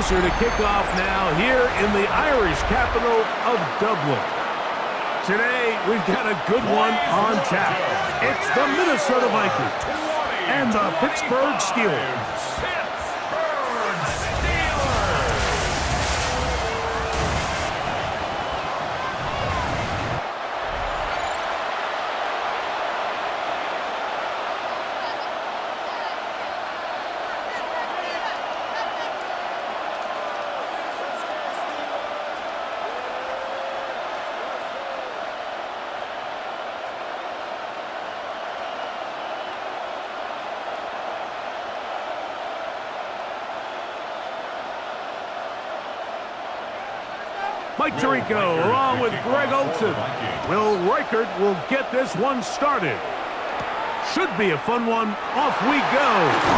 closer to kickoff now here in the Irish capital of Dublin. Today, we've got a good one on tap. It's the Minnesota Vikings and the Pittsburgh Steelers. Mike Tirico along with Greg Olson. Will Reichert will get this one started. Should be a fun one. Off we go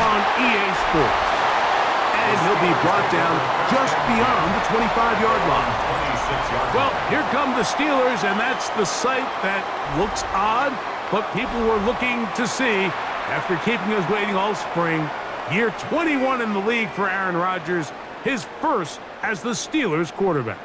on EA Sports. And he'll be brought down just beyond the 25-yard line. Well, here come the Steelers, and that's the sight that looks odd, but people were looking to see after keeping us waiting all spring. Year 21 in the league for Aaron Rodgers, his first as the Steelers quarterback.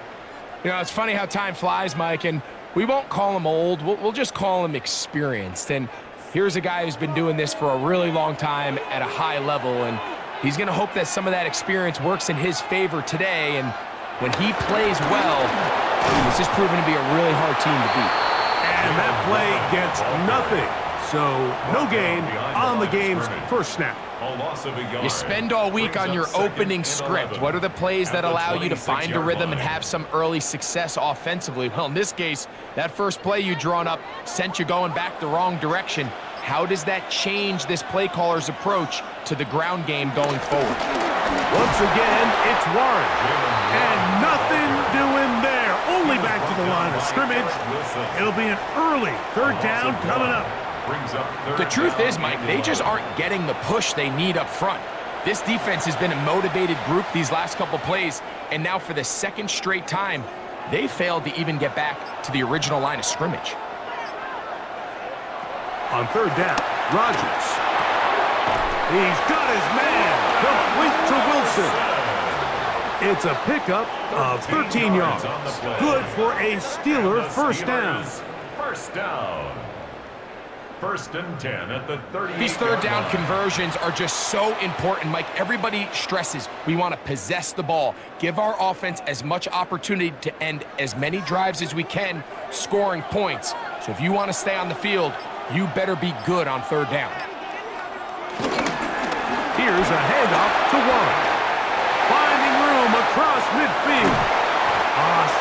You know, it's funny how time flies, Mike, and we won't call him old. We'll just call him experienced. And here's a guy who's been doing this for a really long time at a high level, and he's going to hope that some of that experience works in his favor today. And when he plays well, this is proving to be a really hard team to beat. And that play gets nothing. So no gain on the game's first snap. You spend all week on your opening script. What are the plays that allow you to find a rhythm and have some early success offensively? Well, in this case, that first play you drawn up sent you going back the wrong direction. How does that change this play caller's approach to the ground game going forward? Once again, it's Warren. And nothing doing there. Only back to the line of scrimmage. It'll be an early third down coming up. The truth is, Mike, they just aren't getting the push they need up front. This defense has been a motivated group these last couple plays, and now for the second straight time, they failed to even get back to the original line of scrimmage. On third down, Rodgers. He's got his man, complete to Wilson. It's a pickup of 13 yards. Good for a Steeler first down. First down. First and 10 at the 30. These third down conversions are just so important, Mike. Everybody stresses we want to possess the ball, give our offense as much opportunity to end as many drives as we can, scoring points. So if you want to stay on the field, you better be good on third down. Here's a handoff to Warren. Finding room across midfield.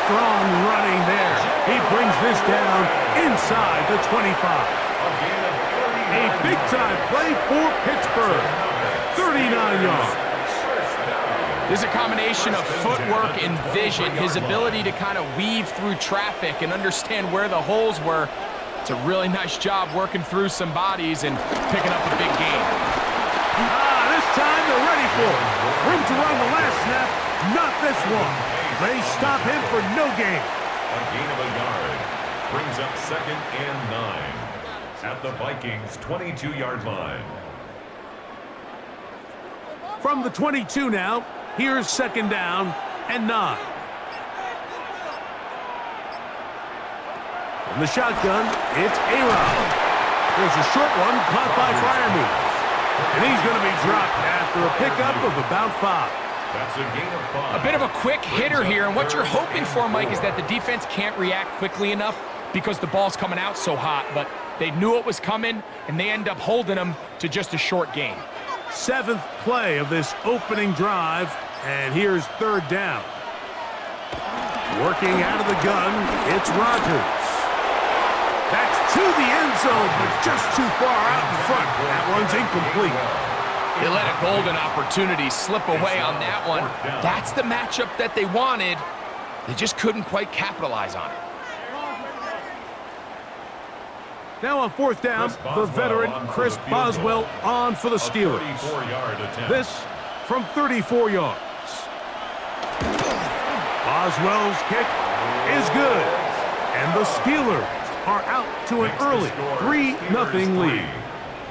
Strong running there. He brings this down inside the 25. A big-time play for Pittsburgh. 39 yards. There's a combination of footwork and vision, his ability to kind of weave through traffic and understand where the holes were. It's a really nice job working through some bodies and picking up a big gain. This time they're ready for it. Room to run the last snap, not this one. They stop him for no gain. A gain of a yard. Brings up second and 9. At the Vikings' 22-yard line. From the 22 now, here's second down and 9. From the shotgun, it's A-Rod. There's a short one caught by Freiermuth. And he's going to be dropped after a pickup of about 5. That's a gain of 5. A bit of a quick hitter here, and what you're hoping for, Mike, is that the defense can't react quickly enough because the ball's coming out so hot, but they knew it was coming, and they end up holding them to just a short gain. 7th play of this opening drive, and here's third down. Working out of the gun, it's Rodgers. That's to the end zone, but just too far out in front. That one's incomplete. They let a golden opportunity slip away on that one. That's the matchup that they wanted. They just couldn't quite capitalize on it. Now on fourth down, the veteran Chris Boswell on for the Steelers. This from 34 yards. Boswell's kick is good. And the Steelers are out to an early 3-0 lead.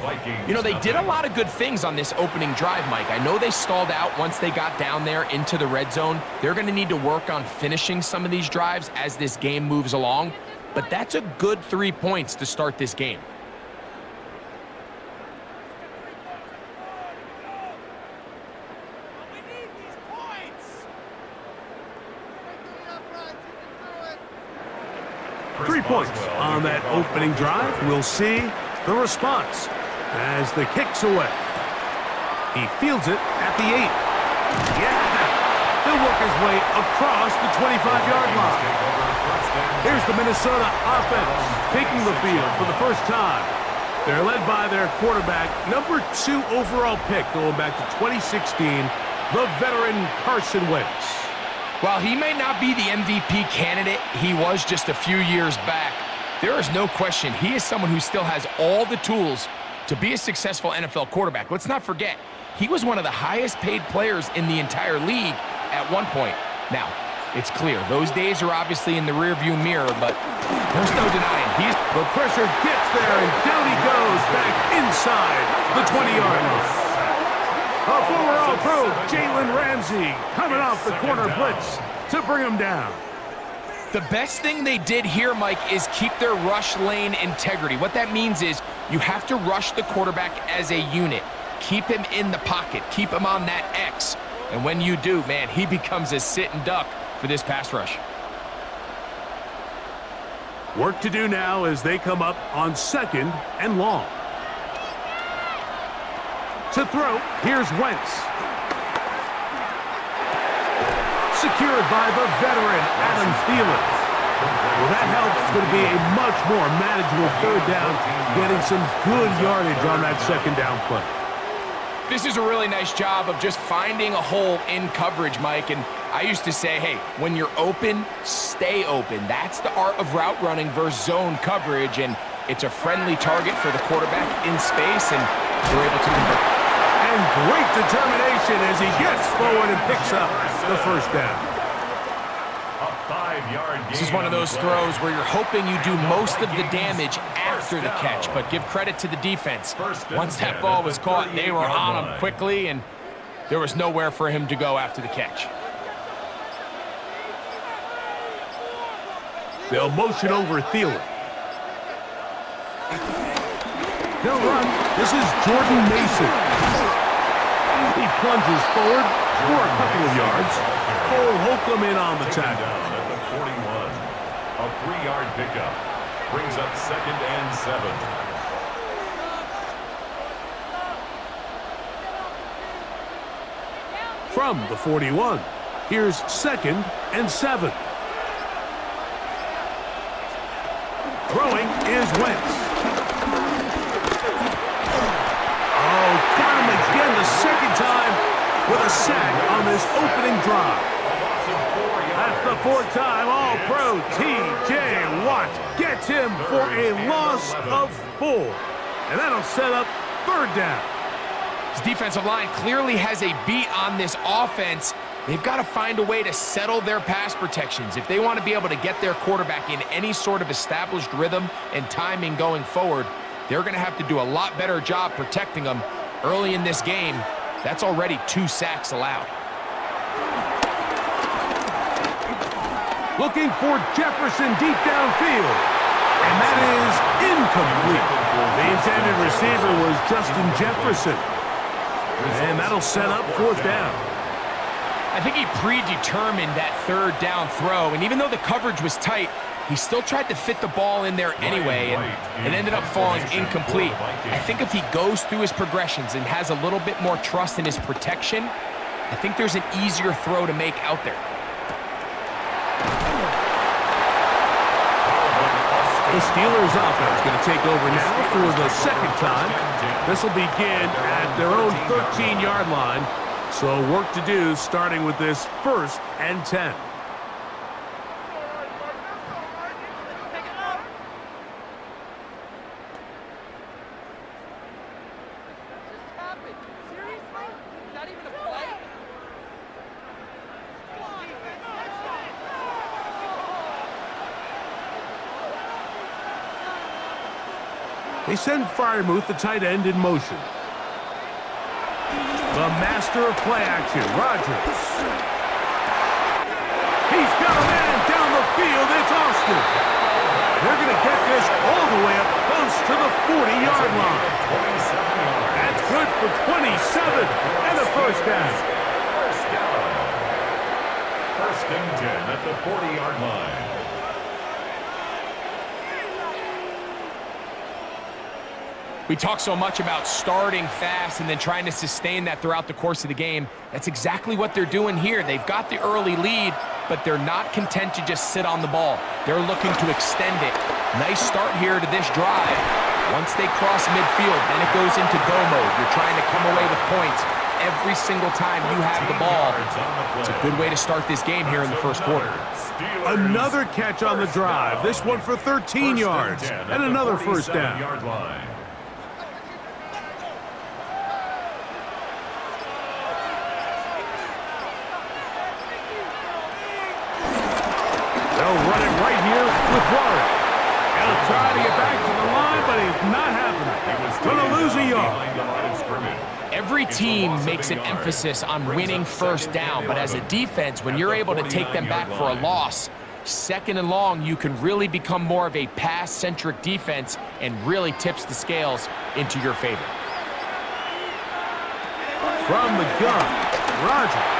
Vikings. You know, they did a lot of good things on this opening drive, Mike. I know they stalled out once they got down there into the red zone. They're going to need to work on finishing some of these drives as this game moves along. But that's a good 3 points to start this game. Three points on that opening drive. We'll see the response as the kick's away. He fields it at the 8. Yeah! He'll work his way across the 25-yard line. Here's the Minnesota offense taking the field for the first time. They're led by their quarterback, number 2 overall pick going back to 2016, the veteran Carson Wentz. While he may not be the MVP candidate he was just a few years back, there is no question he is someone who still has all the tools to be a successful NFL quarterback. Let's not forget, he was one of the highest paid players in the entire league at one point. Now, it's clear, those days are obviously in the rearview mirror, but there's no denying the pressure gets there, and down he goes back inside the 20-yard line. A former All-Pro, Jalen Ramsey, coming off the corner blitz to bring him down. The best thing they did here, Mike, is keep their rush lane integrity. What that means is you have to rush the quarterback as a unit. Keep him in the pocket. Keep him on that X. And when you do, man, he becomes a sit and duck for this pass rush. Work to do now as they come up on 2nd and long. To throw, here's Wentz. Secured by the veteran, Adam Thielen. Well, that helps. It's going to be a much more manageable 3rd down, getting some good yardage on that 2nd down play. This is a really nice job of just finding a hole in coverage, Mike. And I used to say, hey, when you're open, stay open. That's the art of route running versus zone coverage. And it's a friendly target for the quarterback in space, and they're able to convert. And great determination as he gets forward and picks up the 1st down. This is one of those throws where you're hoping you do most of the damage after the catch, but give credit to the defense. Once that ball was caught, they were on him quickly, and there was nowhere for him to go after the catch. They'll motion over Thielen. They'll run. This is Jordan Mason. He plunges forward for a couple of yards. Cole Holcomb in on the tackle. At the 41. A 3-yard pickup. Brings up 2nd and 7. From the 41, here's 2nd and 7. Throwing is Wentz. Oh, got him again the 2nd time with a sack on this opening drive. That's the 4th time All-Pro T.J. Watt gets him for a loss of 4. And that'll set up 3rd down. This defensive line clearly has a beat on this offense. They've got to find a way to settle their pass protections. If they want to be able to get their quarterback in any sort of established rhythm and timing going forward, they're going to have to do a lot better job protecting them early in this game. That's already 2 sacks allowed. Looking for Jefferson deep downfield. And that is incomplete. The intended receiver was Justin Jefferson. And that'll set up 4th down. I think he predetermined that 3rd down throw, and even though the coverage was tight, he still tried to fit the ball in there anyway, and it ended up falling incomplete. I think if he goes through his progressions and has a little bit more trust in his protection, I think there's an easier throw to make out there. The Steelers offense going to take over now for the 2nd time. This will begin at their own 13-yard line. So work to do starting with this 1st and 10. They send Freiermuth, the tight end, in motion. The master of play action, Rodgers. He's got a man down the field. It's Austin. They're going to get this all the way up close to the 40-yard line. That's good for 27 and a first down. First and 10 at the 40-yard line. We talk so much about starting fast and then trying to sustain that throughout the course of the game. That's exactly what they're doing here. They've got the early lead, but they're not content to just sit on the ball. They're looking to extend it. Nice start here to this drive. Once they cross midfield, then it goes into go mode. You're trying to come away with points every single time you have the ball. It's a good way to start this game here in the first quarter. Another catch on the drive. This one for 13 yards and another first down. They'll run it right here with Warren. He'll try to get back to the line, but it's not happening. Going to lose a yard. Every team makes an emphasis on winning first down, but as a defense, when you're able to take them back for a loss, second and long, you can really become more of a pass-centric defense and really tips the scales into your favor. From the gun, Rodgers.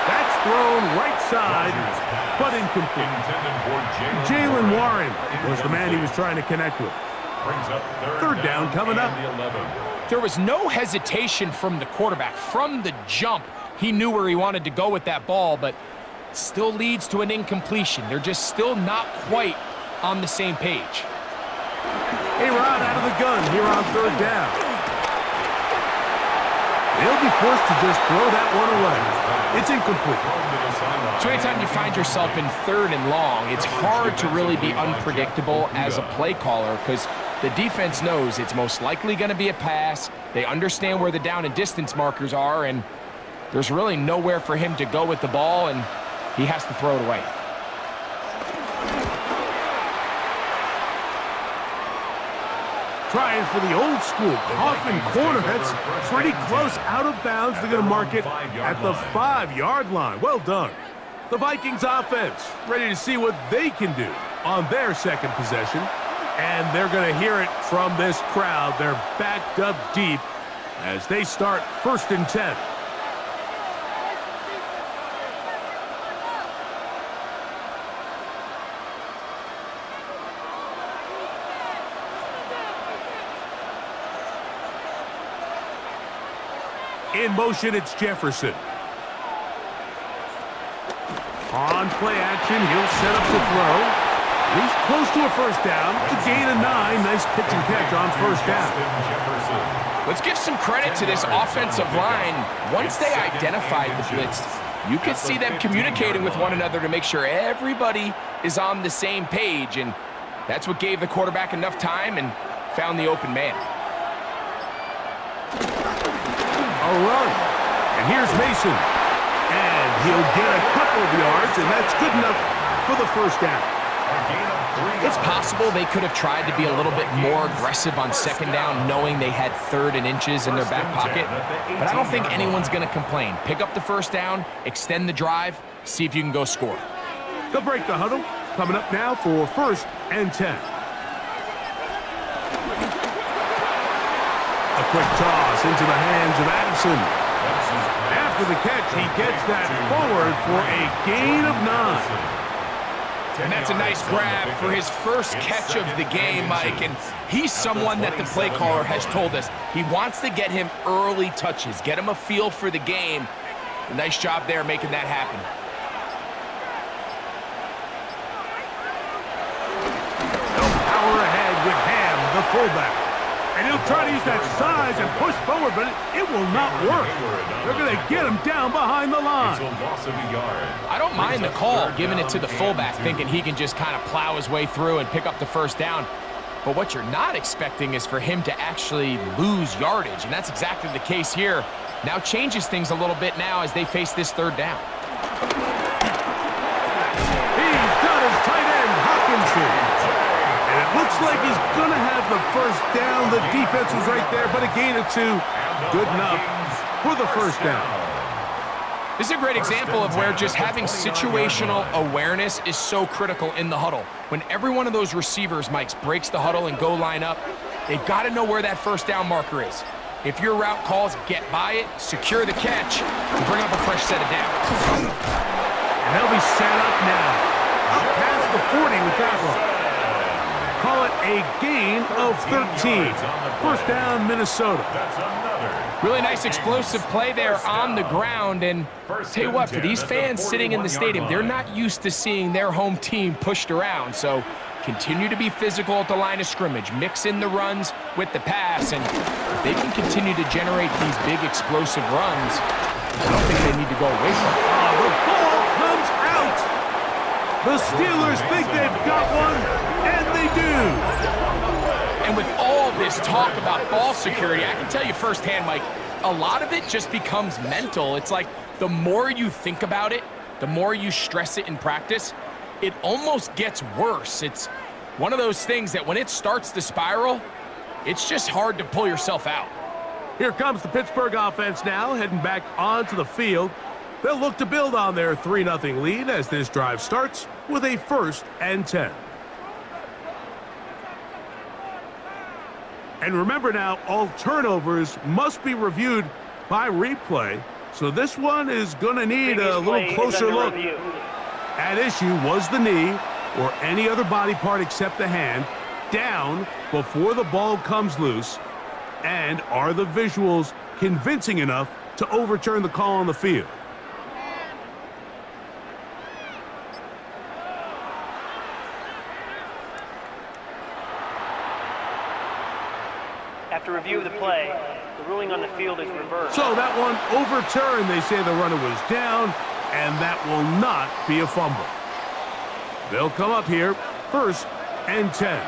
That's thrown right side, but incomplete. Jalen Warren was the man he was trying to connect with. Third down coming up. There was no hesitation from the quarterback. From the jump, he knew where he wanted to go with that ball, but still leads to an incompletion. They're just still not quite on the same page. A-Rod out of the gun here on third down. They'll be forced to just throw that one away. It's incomplete. So anytime you find yourself in third and long, it's hard to really be unpredictable as a play caller because the defense knows it's most likely going to be a pass. They understand where the down and distance markers are, and there's really nowhere for him to go with the ball, and he has to throw it away. Trying for the old school coffin corner. That's pretty close out of bounds. They're going to mark it at the 5-yard line. Well done. The Vikings offense ready to see what they can do on their second possession. And they're going to hear it from this crowd. They're backed up deep as they start first and 10. In motion, it's Jefferson. On play action, he'll set up to throw. He's close to a first down. To gain a 9. Nice pitch and catch on first down. Let's give some credit to this offensive line. Once they identified the blitz, you could see them communicating with one another to make sure everybody is on the same page, and that's what gave the quarterback enough time and found the open man. A run. And here's Mason. And he'll get a couple of yards, and that's good enough for the first down. It's possible they could have tried to be a little bit more aggressive on second down, knowing they had third and inches in their back pocket. But I don't think anyone's going to complain. Pick up the first down, extend the drive, see if you can go score. They'll break the huddle. Coming up now for first and 10. A quick toss into the hands of Addison. After the catch, he gets that forward for a gain of 9. And that's a nice grab for his first catch of the game, Mike. And he's someone that the play caller has told us he wants to get him early touches, get him a feel for the game. A nice job there making that happen. They'll power ahead with Ham, the fullback. And he'll try to use that size and push forward, but it will not work. They're going to get him down behind the line. I don't mind the call, giving it to the fullback, thinking he can just kind of plow his way through and pick up the first down. But what you're not expecting is for him to actually lose yardage, and that's exactly the case here. Now changes things a little bit now as they face this third down. He's got his tight end, Hawkinson. And it looks Looks like he's going to have the first down. The defense was right there, but a gain of 2. Good enough for the first down. This is a great example of where just having situational awareness is so critical in the huddle. When every one of those receivers, Mike, breaks the huddle and go line up, they've got to know where that first down marker is. If your route calls, get by it, secure the catch, and bring up a fresh set of downs. And they'll be set up now. Up past the 40 with that one. Call it a gain of 13. First down, Minnesota. Really nice explosive play there on the ground. And tell you what, for these fans sitting in the stadium, they're not used to seeing their home team pushed around. So continue to be physical at the line of scrimmage. Mix in the runs with the pass. And if they can continue to generate these big explosive runs, I don't think they need to go away from it. The ball comes out. The Steelers think they've got one, and they do. And with all this talk about ball security, I can tell you firsthand, Mike, a lot of it just becomes mental. It's like the more you think about it, the more you stress it in practice, it almost gets worse. It's one of those things that when it starts to spiral, it's just hard to pull yourself out. Here comes the Pittsburgh offense now, heading back onto the field. They'll look to build on their 3-0 lead as this drive starts with a 1st and 10. And remember now, all turnovers must be reviewed by replay, so this one is going to need a little closer look. At issue was the knee, or any other body part except the hand, down before the ball comes loose, and are the visuals convincing enough to overturn the call on the field? After review of the play, the ruling on the field is reversed. So that one overturned. They say the runner was down, and that will not be a fumble. They'll come up here, 1st and 10.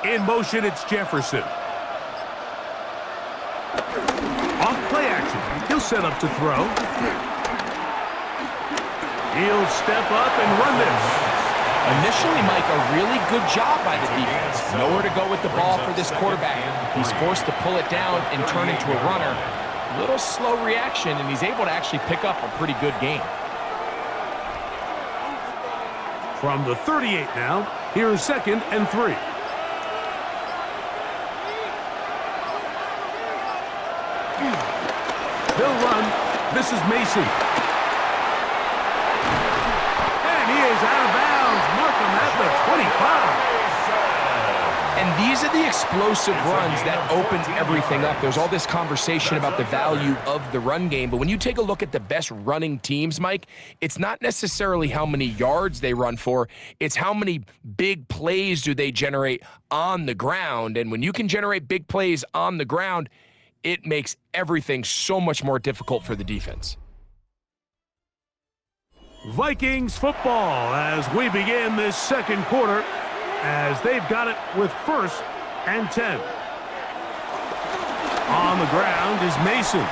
In motion, it's Jefferson. Off play action. He'll set up to throw. He'll step up and run this. Initially, Mike, a really good job by the defense. Nowhere to go with the ball for this quarterback. He's forced to pull it down and turn into a runner. A little slow reaction, and he's able to actually pick up a pretty good gain. From the 38 now, here's 2nd and 3. They'll run. This is Mason. And he is out of bounds. Mark him at the 25. And these are the explosive runs that open everything up. There's all this conversation about the value of the run game, but when you take a look at the best running teams, Mike, it's not necessarily how many yards they run for, it's how many big plays do they generate on the ground. And when you can generate big plays on the ground, it makes everything so much more difficult for the defense. Vikings football as we begin this 2nd quarter, as they've got it with 1st and 10. On the ground is Mason.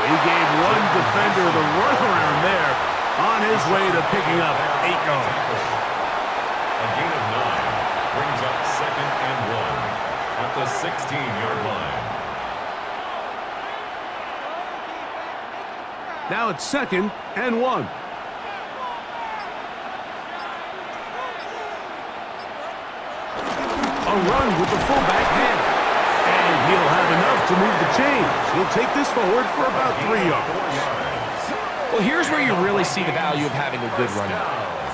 He gave one defender the runaround there on his way to picking up 8 yards. A gain of 9 brings up 2nd and 1 at the 16-yard line. Now it's 2nd and 1. A run with the fullback hand. And he'll have enough to move the chains. He'll take this forward for about 3 yards. Well, here's where you really see the value of having a good run.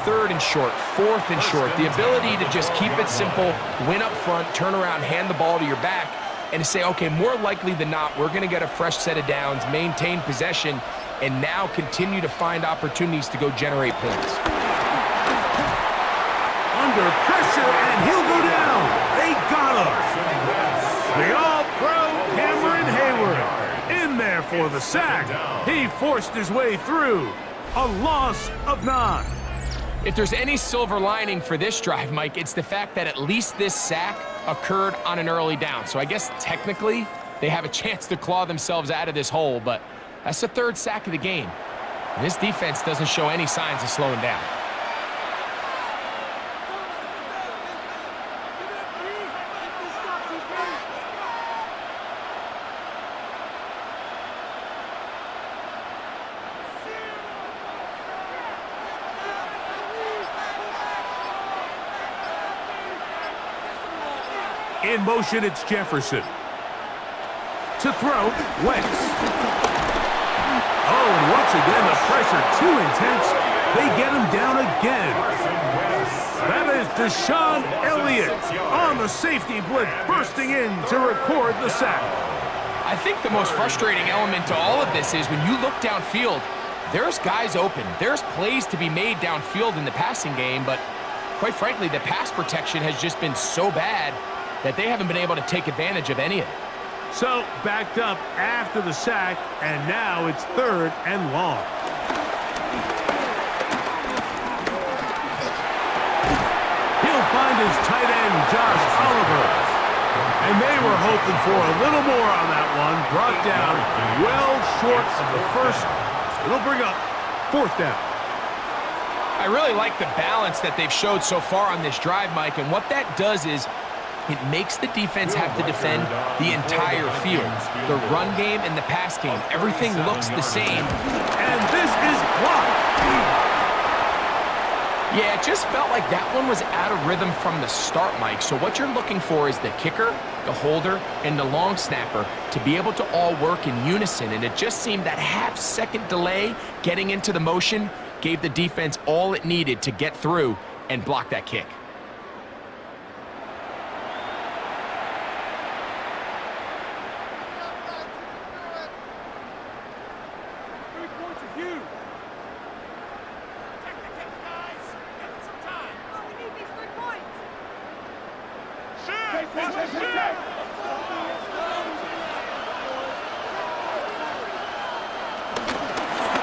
3rd and short, 4th and short. The ability to just keep it simple, win up front, turn around, hand the ball to your back, and to say, okay, more likely than not, we're going to get a fresh set of downs, maintain possession, and now continue to find opportunities to go generate points. Under pressure, and he'll go down. They got him. The all-pro Cameron Hayward in there for the sack. He forced his way through. A loss of 9. If there's any silver lining for this drive, Mike, it's the fact that at least this sack occurred on an early down. So I guess technically they have a chance to claw themselves out of this hole, but that's the 3rd sack of the game. And this defense doesn't show any signs of slowing down. In motion, it's Jefferson. To throw, Wentz. Oh, and once again, the pressure too intense. They get him down again. That is Deshaun Elliott on the safety blitz, bursting in to record the sack. I think the most frustrating element to all of this is when you look downfield, there's guys open. There's plays to be made downfield in the passing game, but quite frankly, the pass protection has just been so bad that they haven't been able to take advantage of any of it. So, backed up after the sack, and now it's 3rd and long. He'll find his tight end, Josh Oliver. And they were hoping for a little more on that one. Brought down well short of the first. It'll bring up 4th down. I really like the balance that they've showed so far on this drive, Mike, and what that does is it makes the defense have to defend the entire field. The run game and the pass game, everything looks the same. And this is blocked. Yeah, it just felt like that one was out of rhythm from the start, Mike. So what you're looking for is the kicker, the holder, and the long snapper to be able to all work in unison. And it just seemed that half-second delay getting into the motion gave the defense all it needed to get through and block that kick.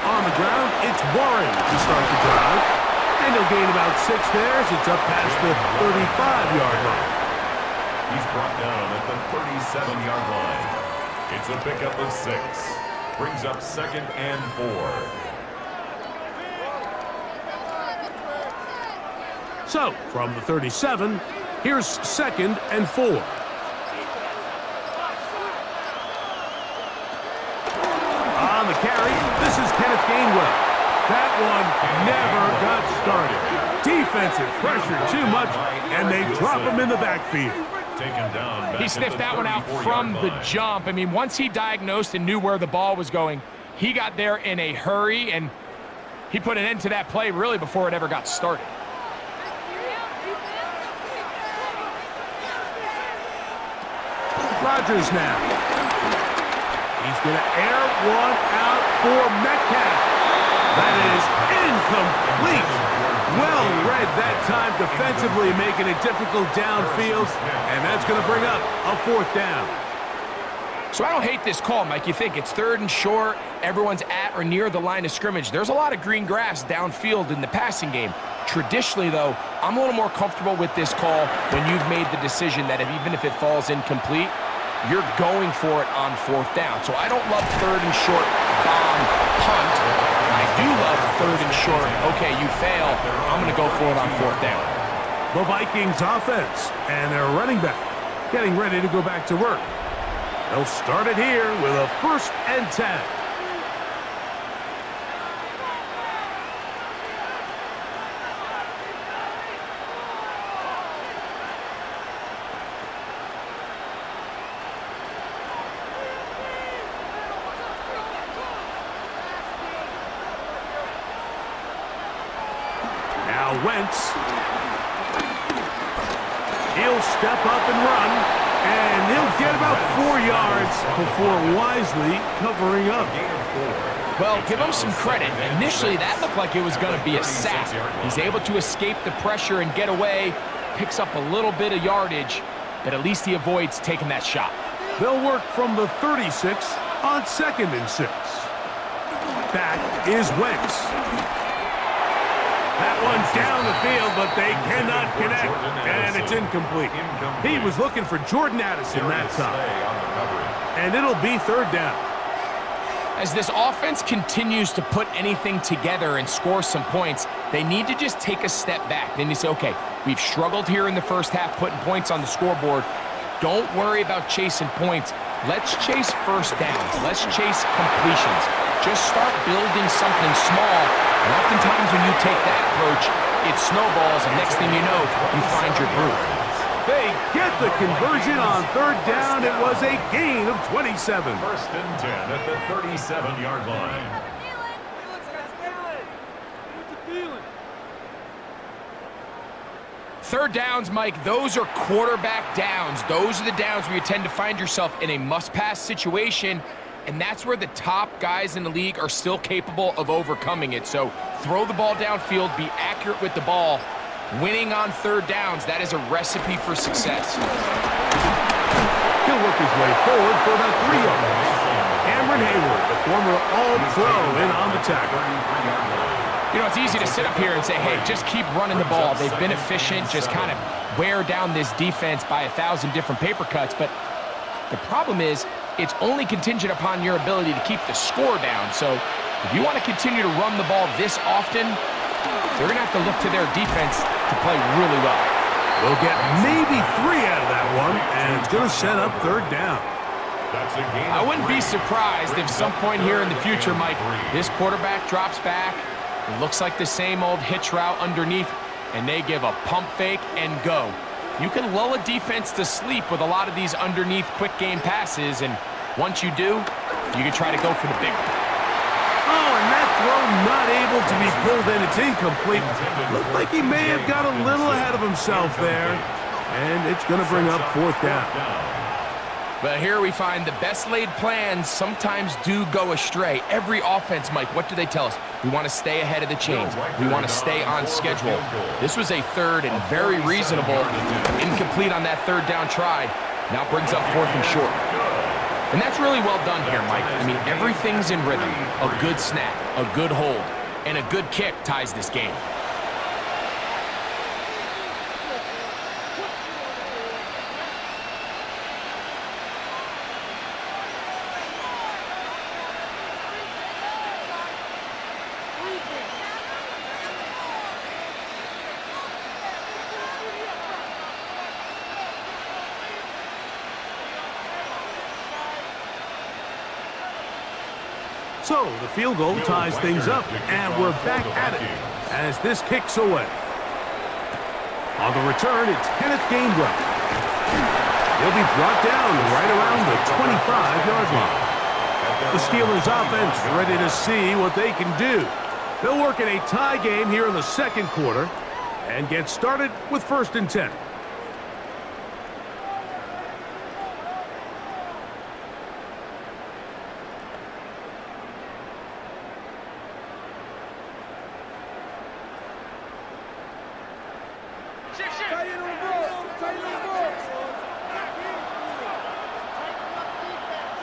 On the ground, it's Warren to start the drive. And he'll gain about 6 there as it's up past the 35-yard line. He's brought down at the 37-yard line. It's a pickup of 6. Brings up 2nd and 4. So, from the 37, here's 2nd and 4. On the carry, this is Kenneth Gainwell. That one never got started. Defensive pressure too much, and they drop him in the backfield. Taken down. He sniffed that one out from the jump. I mean, once he diagnosed and knew where the ball was going, he got there in a hurry, and he put an end to that play really before it ever got started. Rodgers now. He's going to air one out for Metcalf. That is incomplete. Well read that time defensively, making it difficult downfield, and that's going to bring up a 4th down. So I don't hate this call, Mike. You think it's 3rd and short, everyone's at or near the line of scrimmage. There's a lot of green grass downfield in the passing game. Traditionally, though, I'm a little more comfortable with this call when you've made the decision that even if it falls incomplete, you're going for it on 4th down. So I don't love 3rd and short bomb punt. I do love 3rd and short, okay, you fail, I'm going to go for it on 4th down. The Vikings offense and their running back getting ready to go back to work. They'll start it here with a 1st and 10. Wentz. He'll step up and run, and he'll get about 4 yards before wisely covering up. Well, give him some credit. Initially, that looked like it was going to be a sack. He's able to escape the pressure and get away, picks up a little bit of yardage, but at least he avoids taking that shot. They'll work from the 36 on 2nd and 6. That is Wentz. That one's down the field, but they cannot connect, and it's incomplete. He was looking for Jordan Addison that time. And it'll be 3rd down. As this offense continues to put anything together and score some points, they need to just take a step back. Then you say, okay, we've struggled here in the first half putting points on the scoreboard. Don't worry about chasing points. Let's chase 1st downs. Let's chase completions. Just start building something small. And oftentimes when you take that approach, it snowballs, and next thing you know, you find your groove. They get the conversion on third down. It was a gain of 27. First and 10 at the 37-yard line. Third downs, Mike, those are quarterback downs. Those are the downs where you tend to find yourself in a must-pass situation, and that's where the top guys in the league are still capable of overcoming it. So throw the ball downfield, be accurate with the ball. Winning on third downs, that is a recipe for success. He'll work his way forward for about 3 yards. Cameron Hayward, the former All-Pro, in on the tackle. You know, it's easy to sit up here and say, hey, just keep running the ball. They've been efficient, just kind of wear down this defense by 1,000 different paper cuts. But the problem is, it's only contingent upon your ability to keep the score down. So if you want to continue to run the ball this often, they're going to have to look to their defense to play really well. They'll get maybe 3 out of that one, and it's going to set up third down. I wouldn't be surprised if some point here in the future, Mike, this quarterback drops back. It looks like the same old hitch route underneath, and they give a pump fake and go. You can lull a defense to sleep with a lot of these underneath quick game passes, and once you do, you can try to go for the big one. Oh, and that throw not able to be pulled in. It's incomplete. Looked like he may have got a little ahead of himself there, and it's going to bring up fourth down. But here we find the best laid plans sometimes do go astray. Every offense, Mike, what do they tell us? We want to stay ahead of the chains. We want to stay on schedule. This was a third and very reasonable. Incomplete on that third down try. Now brings up fourth and short. And that's really well done here, Mike. I mean, everything's in rhythm. A good snap, a good hold, and a good kick ties this game. So the field goal ties things up, and we're back at it as this kicks away. On the return, it's Kenneth Gainwell. He'll be brought down right around the 25-yard line. The Steelers offense ready to see what they can do. They'll work in a tie game here in the second quarter and get started with first and 10.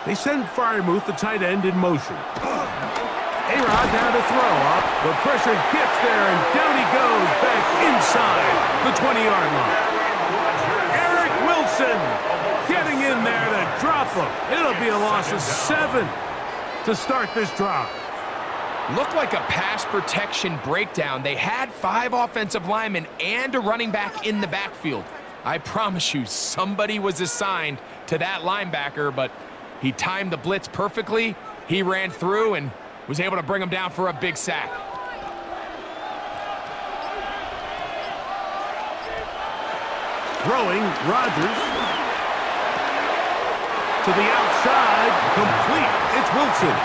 They send Freiermuth, the tight end, in motion. A-Rod down to throw up. The pressure gets there, and down he goes back inside the 20-yard line. Eric Wilson getting in there to drop him. It'll be a loss of 7 to start this drive. Looked like a pass protection breakdown. They had 5 offensive linemen and a running back in the backfield. I promise you, somebody was assigned to that linebacker, but he timed the blitz perfectly. He ran through and was able to bring him down for a big sack. Throwing, Rodgers. To the outside, complete. It's Wilson.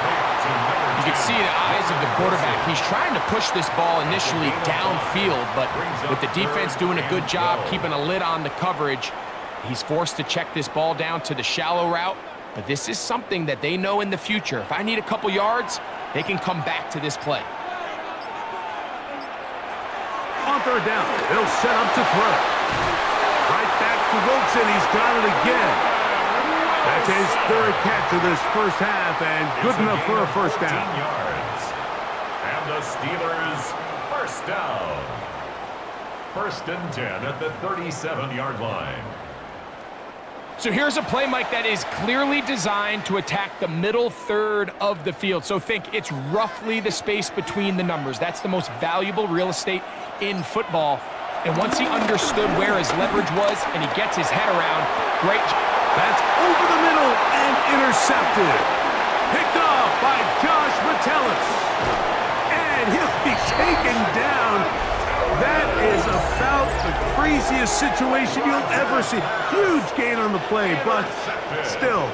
You can see the eyes of the quarterback. He's trying to push this ball initially downfield, but with the defense doing a good job keeping a lid on the coverage, he's forced to check this ball down to the shallow route. But this is something that they know in the future. If I need a couple yards, they can come back to this play. On third down, they'll set up to throw. Right back to Wilson. He's got it again. That's his third catch of this first half, and good enough for a first down. Yards. And the Steelers first down. First and 10 at the 37-yard line. So here's a play, Mike, that is clearly designed to attack the middle third of the field. So think it's roughly the space between the numbers. That's the most valuable real estate in football. And once he understood where his leverage was and he gets his head around, great. That's over the middle and intercepted. Picked off by Josh Metellus. And he'll be taken down. That is about the craziest situation you'll ever see. Huge gain on the play, but still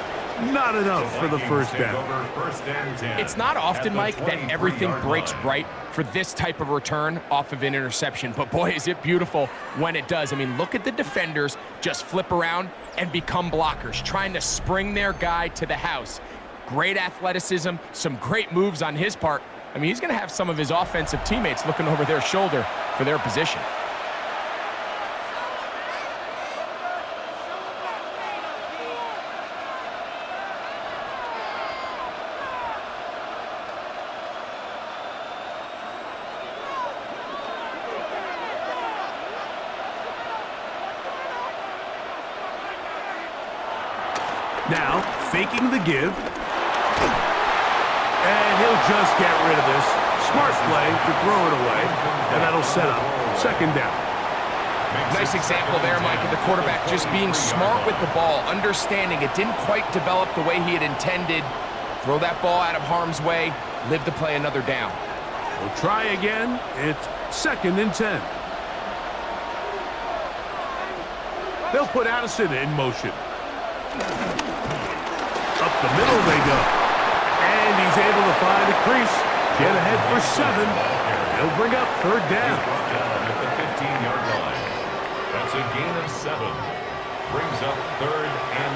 not enough for the first down. It's not often, Mike, that everything breaks right for this type of return off of an interception, but boy, is it beautiful when it does. I mean, look at the defenders just flip around and become blockers, trying to spring their guy to the house. Great athleticism, some great moves on his part. I mean, he's going to have some of his offensive teammates looking over their shoulder for their position. Now, faking the give. And he'll just get rid of this. Smart play to throw it away. And that'll set up second down. Nice example there, Mike, of the quarterback just being smart with the ball, understanding it didn't quite develop the way he had intended. Throw that ball out of harm's way, live to play another down. We'll try again. It's 2nd and 10. They'll put Addison in motion. Up the middle they go. And he's able to find a crease. Get ahead for 7. He'll bring up 3rd down. Brought down at the 15-yard line. That's a gain of 7. Brings up 3rd and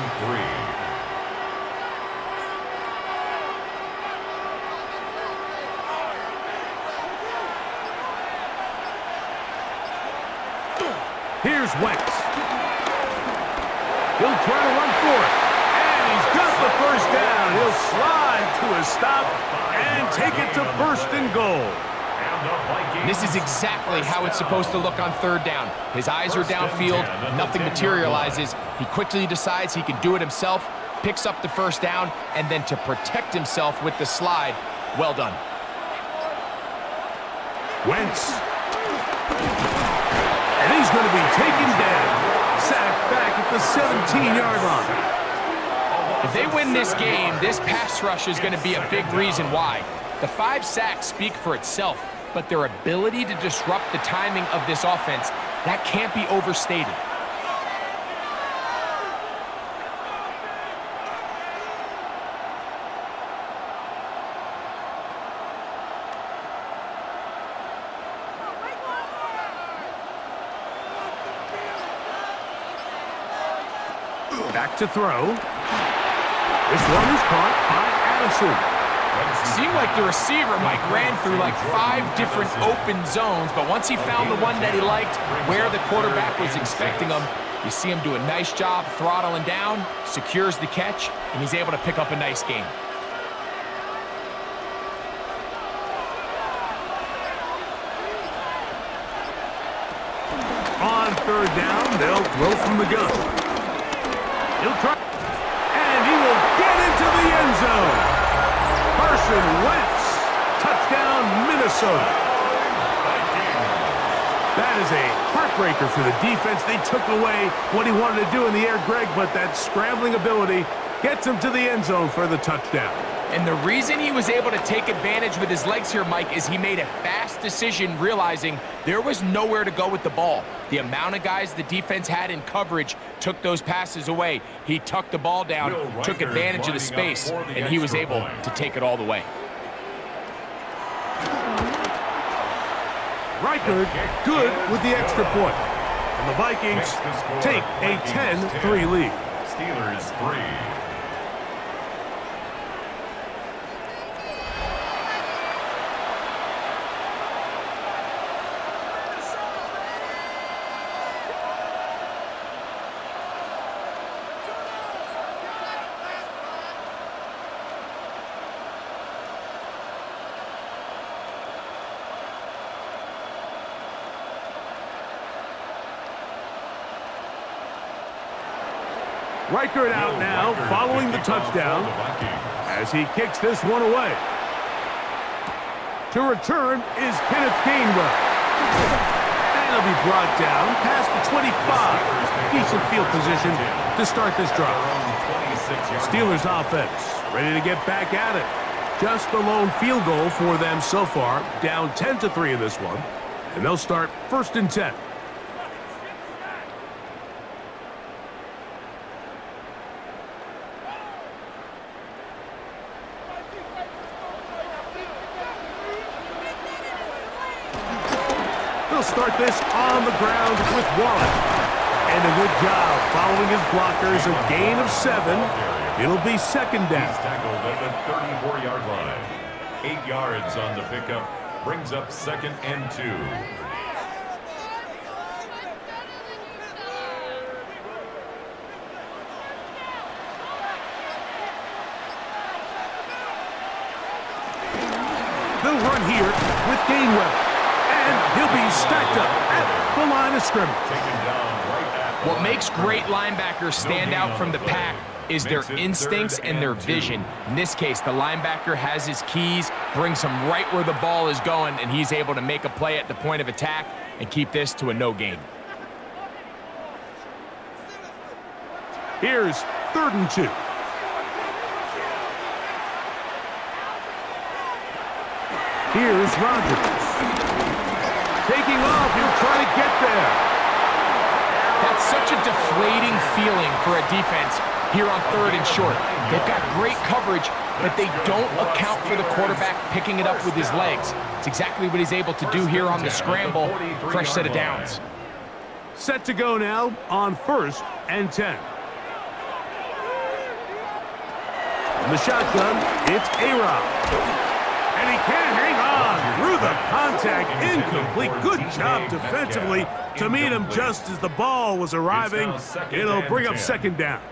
3. Here's Wentz. He'll try to run for it. And he's got the first down. He'll slide to a stop and take it to 1st and goal. This is exactly how it's supposed to look on 3rd down. His eyes are downfield, nothing materializes. He quickly decides he can do it himself, picks up the 1st down, and then to protect himself with the slide, well done. Wentz. And he's going to be taken down. Sacked back at the 17-yard line. If they win this game, this pass rush is going to be a big reason why. The 5 sacks speak for itself, but their ability to disrupt the timing of this offense, that can't be overstated. Back to throw. This one is caught by Addison. Seemed like the receiver, Mike, ran through like 5 different open zones, but once he found the one that he liked, where the quarterback was expecting him, you see him do a nice job throttling down, secures the catch, and he's able to pick up a nice gain. On 3rd down, they'll throw from the gun. He'll try, and he will get into the end zone. Carson Wentz, touchdown, Minnesota. That is a heartbreaker for the defense. They took away what he wanted to do in the air, Greg, but that scrambling ability gets him to the end zone for the touchdown. And the reason he was able to take advantage with his legs here, Mike, is he made a fast decision realizing there was nowhere to go with the ball. The amount of guys the defense had in coverage took those passes away. He tucked the ball down, took advantage of the space, and he was able to take it all the way. Reichard good with the extra point. And the Vikings take a 10-3 lead. Steelers 3. Reichard out now, following the touchdown, as he kicks this one away. To return is Kenneth Gainwell. And he'll be brought down past the 25. Decent field position to start this drive. Steelers offense ready to get back at it. Just the lone field goal for them so far, down 10-3 in this one. And they'll start 1st and 10. They'll start this on the ground with Warren. And a good job following his blockers, a gain of 7. It'll be second down. He's tackled at the 34-yard line. 8 yards on the pickup. Brings up 2nd and 2. They'll run here with Gainwell. And he'll be stacked up at the line of scrimmage. Taken down right at What makes great linebackers stand out from the pack is their instincts and their vision. In this case, the linebacker has his keys, brings him right where the ball is going, and he's able to make a play at the point of attack and keep this to a no gain. Here's 3rd and 2. Here's Rodgers. Taking off, he'll try to get there. That's such a deflating feeling for a defense here on 3rd and short. They've got great coverage, but they don't account for the quarterback picking it up with his legs. It's exactly what he's able to do here on the scramble. Fresh set of downs. Set to go now on 1st and 10. In the shotgun, it's A-Rob. And he can't hang on through the contact. Incomplete. Good job defensively to meet him just as the ball was arriving. It'll bring up 2nd down.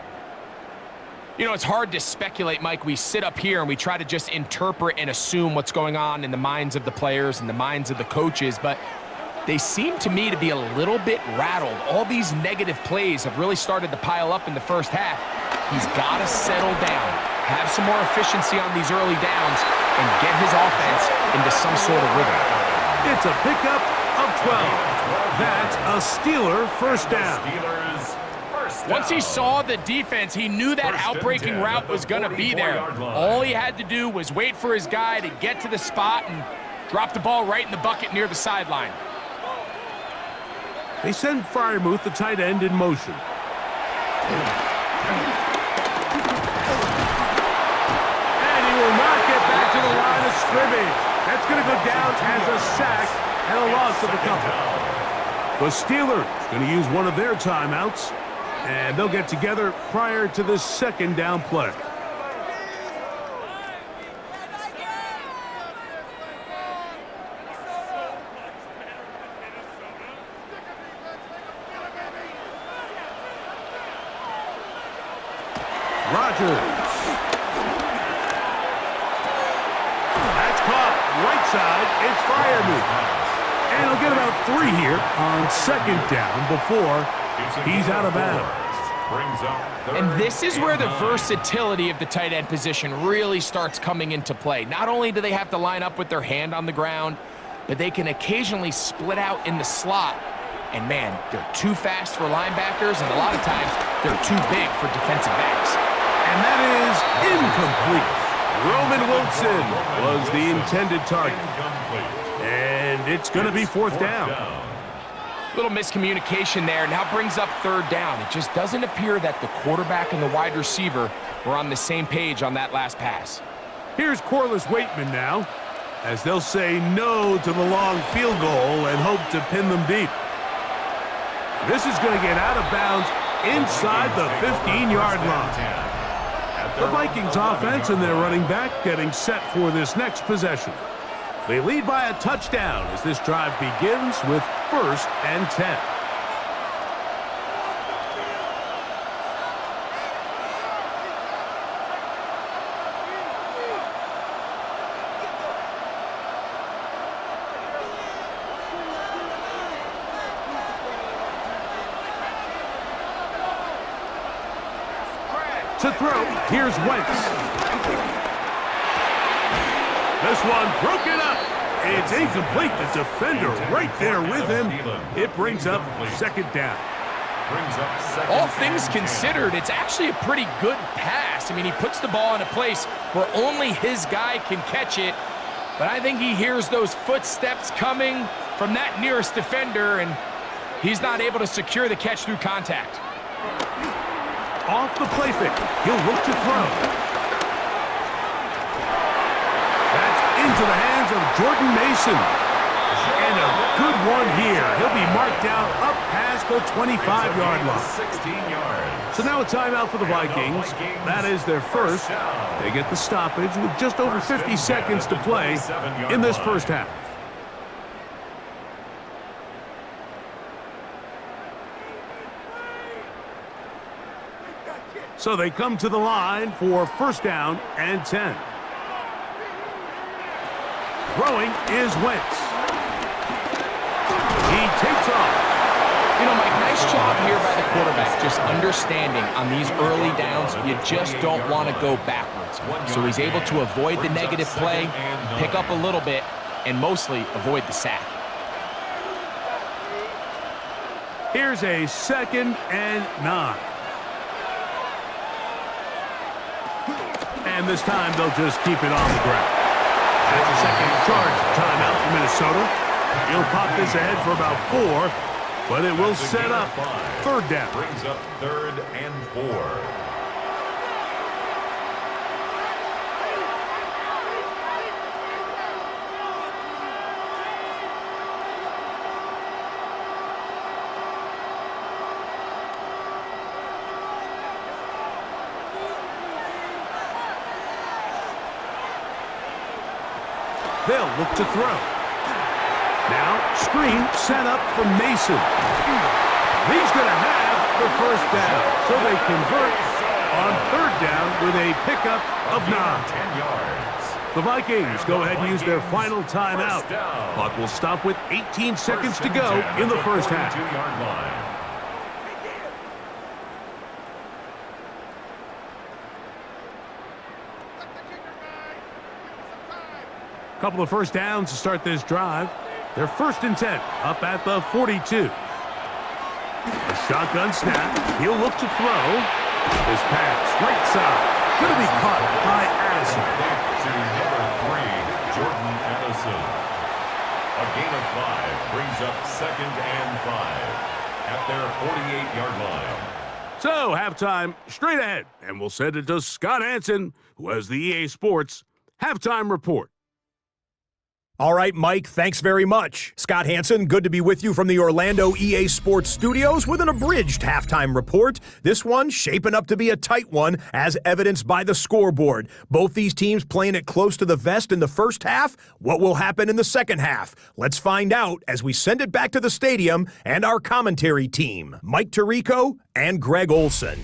You know, it's hard to speculate, Mike. We sit up here and we try to just interpret and assume what's going on in the minds of the players and the minds of the coaches, but they seem to me to be a little bit rattled. All these negative plays have really started to pile up in the first half. He's got to settle down, have some more efficiency on these early downs, and get his offense into some sort of rhythm. It's a pickup of 12. That's a Steeler first down. Once he saw the defense, he knew that outbreaking route was going to be there. All he had to do was wait for his guy to get to the spot and drop the ball right in the bucket near the sideline. They send Freiermuth, the tight end, in motion. And he will not get back to the line of scrimmage. That's going to go down as a sack and a loss of a couple. The Steelers going to use one of their timeouts, and they'll get together prior to this 2nd down play. Rodgers. That's caught. Right side, it's Freiermuth. And he'll get about 3 here on 2nd down before he's out of bounds. And this is where the versatility of the tight end position really starts coming into play. Not only do they have to line up with their hand on the ground, but they can occasionally split out in the slot. And man, they're too fast for linebackers, and a lot of times they're too big for defensive backs. And that is incomplete. Roman Wilson was the intended target. And it's going to be 4th down. Little miscommunication there. Now brings up 3rd down. It just doesn't appear that the quarterback and the wide receiver were on the same page on that last pass. Here's Corliss Waitman now, as they'll say no to the long field goal and hope to pin them deep. This is going to get out of bounds inside the 15-yard line. The Vikings offense and their running back getting set for this next possession. They lead by a touchdown as this drive begins with 1st and 10. To throw, here's Wentz. This one broken up. It's incomplete. The defender right there with him. It brings up 2nd down. All things considered, it's actually a pretty good pass. I mean, he puts the ball in a place where only his guy can catch it. But I think he hears those footsteps coming from that nearest defender, and he's not able to secure the catch through contact. Off the play fake. He'll look to throw. That's into the hands of Jordan Mason. And a good one here. He'll be marked down up past the 25-yard line. 16 yards. So now a timeout for the Vikings. That is their first. They get the stoppage with just over 50 seconds to play in this first half. So they come to the line for first down and 10. Throwing is Wentz. He takes off. You know, Mike, nice job here by the quarterback, just understanding on these early downs, you just don't want to go backwards. So he's able to avoid the negative play, pick up a little bit, and mostly avoid the sack. Here's a 2nd and 9. And this time they'll just keep it on the ground. That's a second charge timeout for Minnesota. He'll pop this ahead for about 4, but it will set up third down. Brings up 3rd and 4. They'll look to throw. Now, screen set up for Mason. He's going to have the first down. So they convert on third down with a pickup of 9. 10 yards. The Vikings go ahead and use their final timeout. Clock will stop with 18 seconds to go in the first half. 42-yard line. Couple of first downs to start this drive. They're 1st and 10, up at the 42. A shotgun snap. He'll look to throw. This pass, right side, going to be caught by Addison. To number 3, Jordan Addison. A gain of 5 brings up 2nd and 5 at their 48-yard line. So, halftime straight ahead, and we'll send it to Scott Hansen, who has the EA Sports halftime report. All right, Mike, thanks very much. Scott Hansen, good to be with you from the Orlando EA Sports Studios with an abridged halftime report. This one shaping up to be a tight one, as evidenced by the scoreboard. Both these teams playing it close to the vest in the first half. What will happen in the second half? Let's find out as we send it back to the stadium and our commentary team, Mike Tirico and Greg Olson.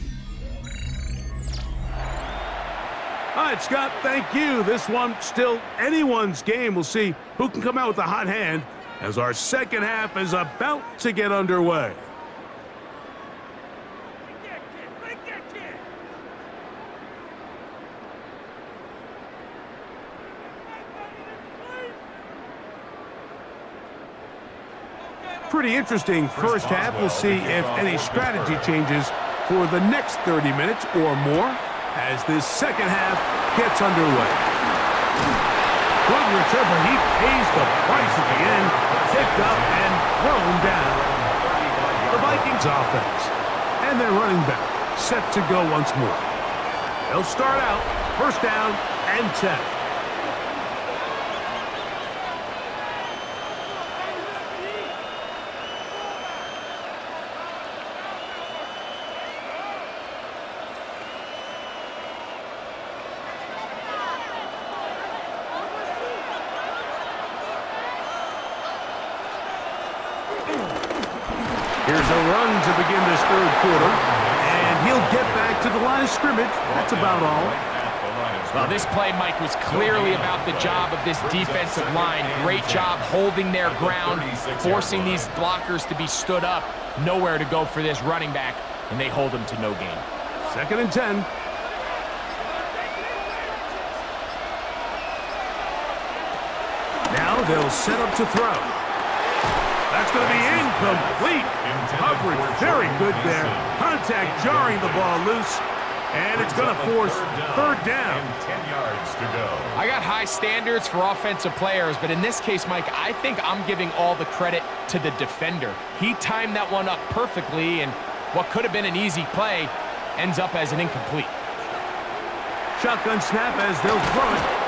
All right, Scott, thank you. This one still anyone's game. We'll see who can come out with a hot hand as our second half is about to get underway. Pretty interesting first half. We'll see if any strategy changes for the next 30 minutes or more as this second half gets underway. Good return, but he pays the price at the end. Picked up and thrown down. The Vikings offense and their running back set to go once more. They'll start out first down and 10. Here's a run to begin this third quarter, and he'll get back to the line of scrimmage. That's about all. Well, this play, Mike, was clearly about the job of this defensive line. Great job holding their ground, forcing these blockers to be stood up. Nowhere to go for this running back, and they hold him to no gain. 2nd and 10. Now they'll set up to throw. That's going to be incomplete. Coverage very good there. Contact jarring the ball loose. And it's going to force third down. 10 yards to go. I got high standards for offensive players, but in this case, Mike, I think I'm giving all the credit to the defender. He timed that one up perfectly, and what could have been an easy play ends up as an incomplete. Shotgun snap as they'll throw it.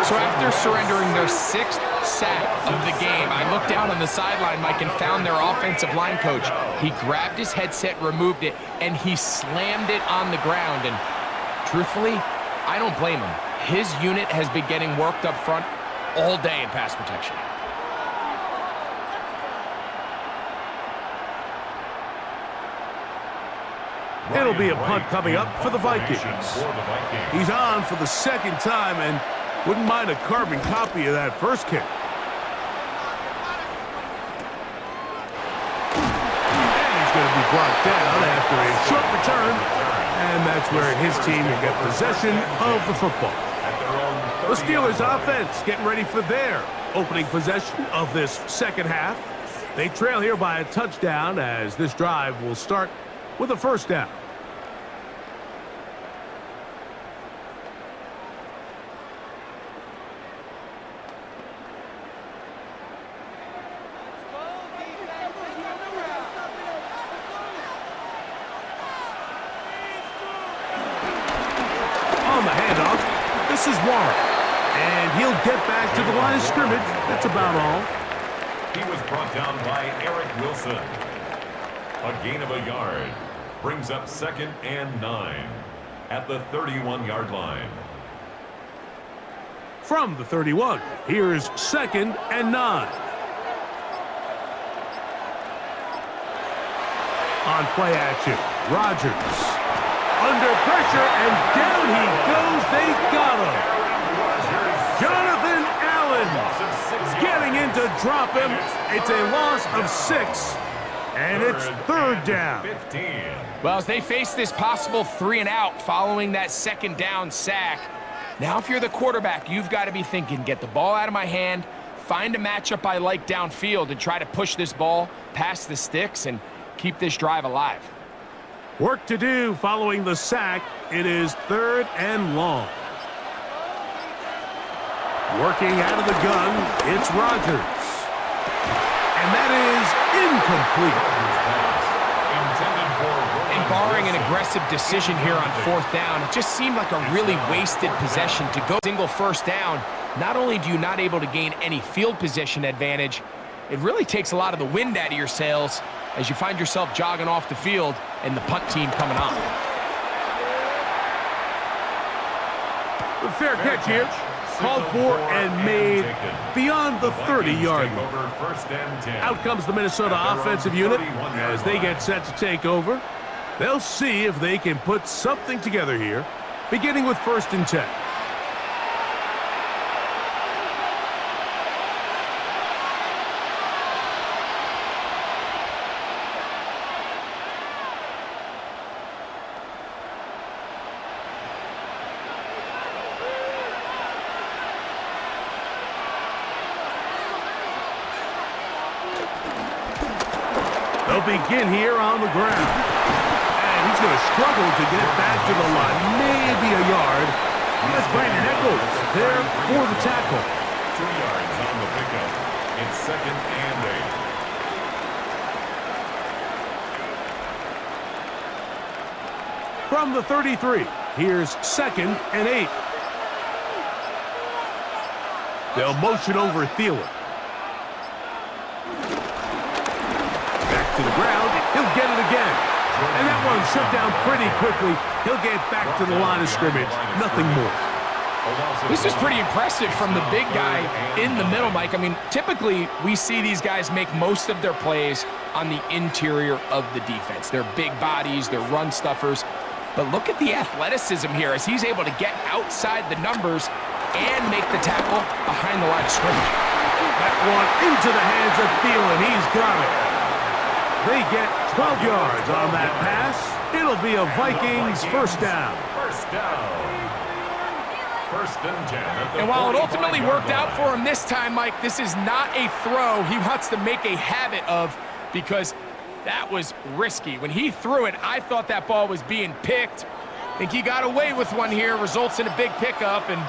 So after surrendering their 6th sack of the game, I looked down on the sideline, Mike, and found their offensive line coach. He grabbed his headset, removed it, and he slammed it on the ground. And truthfully, I don't blame him. His unit has been getting worked up front all day in pass protection. It'll be a punt coming up for the Vikings. He's on for the 2nd time and wouldn't mind a carbon copy of that first kick. And he's going to be brought down after a short return, and that's where his team will get possession of the football. The Steelers offense getting ready for their opening possession of this 2nd half. They trail here by a touchdown as this drive will start with a 1st down. On the handoff, this is Warren, and he'll get back to the line of scrimmage. That's about all. He was brought down by Eric Wilson. A gain of a yard brings up 2nd and 9 at the 31-yard line. From the 31, here's 2nd and 9. On play action, Rodgers. Under pressure, and down he goes. They got him. Jonathan Allen getting in to drop him. It's a loss of 6, and it's 3rd down. Well, as they face this possible 3-and-out following that 2nd down sack, now if you're the quarterback, you've got to be thinking, get the ball out of my hand, find a matchup I like downfield, and try to push this ball past the sticks and keep this drive alive. Work to do following the sack. It is 3rd and long. Working out of the gun, it's Rodgers. And that is incomplete. And barring an aggressive decision here on 4th down, it just seemed like a really wasted possession to go single 1st down. Not only do you not able to gain any field position advantage, it really takes a lot of the wind out of your sails as you find yourself jogging off the field and the punt team coming on. The fair catch here, called for and made beyond the 30-yard line. Out comes the Minnesota offensive unit as they get set to take over. They'll see if they can put something together here, beginning with 1st and 10. They'll begin here on the ground. And he's going to struggle to get back to the line. Maybe a yard. That's Brandon Echols there for the tackle. 2 yards on the pickup. It's 2nd and 8. From the 33, here's 2nd and 8. They'll motion over Thielen. To the ground, he'll get it again. And that one shut down pretty quickly. He'll get back to the line of scrimmage. Nothing more. This is pretty impressive from the big guy in the middle, Mike. I mean, typically we see these guys make most of their plays on the interior of the defense. They're big bodies, they're run stuffers. But look at the athleticism here as he's able to get outside the numbers and make the tackle behind the line of scrimmage. That one into the hands of Thielen. He's got it. They get 12 yards on that pass. It'll be a Vikings 1st down. 1st and 10. And while it ultimately worked out for him this time, Mike, this is not a throw he wants to make a habit of because that was risky. When he threw it, I thought that ball was being picked. I think he got away with one here, results in a big pickup and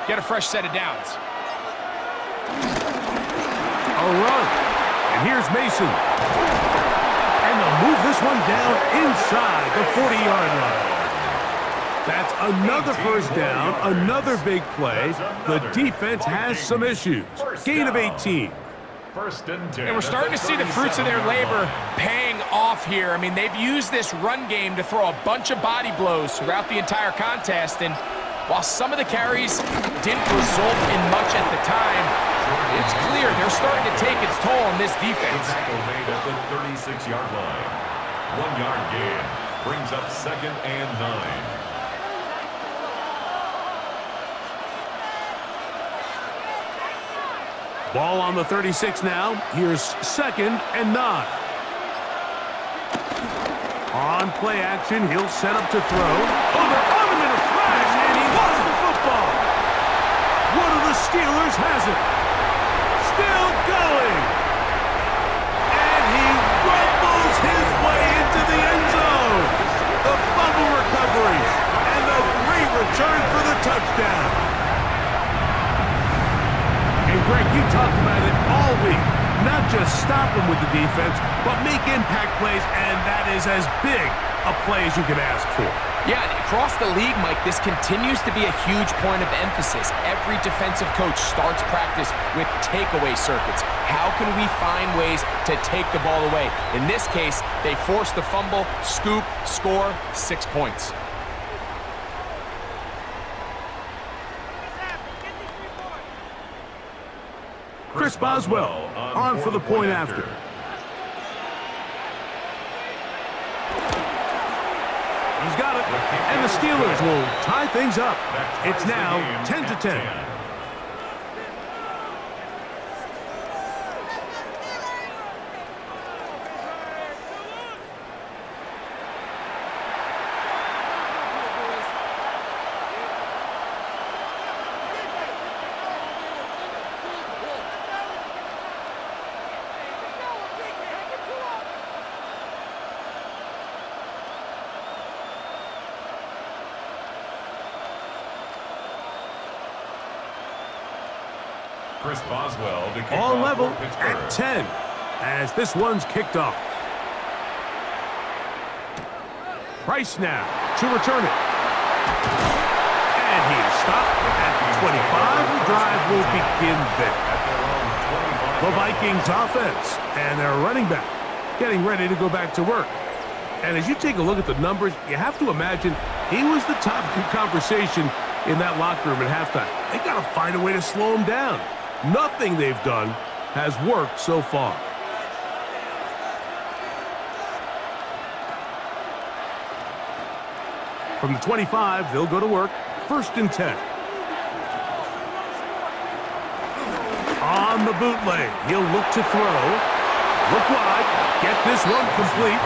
get a fresh set of downs. A run. And here's Mason. And they'll move this one down inside the 40-yard line. That's another first down, another big play. The defense has some issues. Gain of 18. First and 10. And we're starting to see the fruits of their labor paying off here. I mean, they've used this run game to throw a bunch of body blows throughout the entire contest, and while some of the carries didn't result in much at the time, it's clear they're starting to take its toll on this defense. Tackle made at the 36-yard line. 1 yard gain brings up second and 9. Ball on the 36 now. Here's second and 9. On play action, he'll set up to throw. Oh, they're on him in a flash, and he lost the football. One of the Steelers has it. Still going. And he rumbles his way into the end zone. The fumble recovery and the great return for the touchdown. And Greg, you talked about it all week. Not just stop them with the defense, but make impact plays, and that is as big a play as you can ask for. Yeah, and across the league, Mike, this continues to be a huge point of emphasis. Every defensive coach starts practice with takeaway circuits. How can we find ways to take the ball away? In this case, they force the fumble, scoop, score, 6 points. Chris Boswell on for the point after. He's got it, and the Steelers will tie things up. It's now 10-10. Chris Boswell to kick All off level for Pittsburgh. at 10 as this one's kicked off. Price now to return it. And he's stopped at the 25. The drive will begin there. The Vikings offense and their running back getting ready to go back to work. And as you take a look at the numbers, you have to imagine he was the topic of conversation in that locker room at halftime. They got to find a way to slow him down. Nothing they've done has worked so far. From the 25, they'll go to work. First and 10. On the bootleg, he'll look to throw. Look wide. Get this one complete.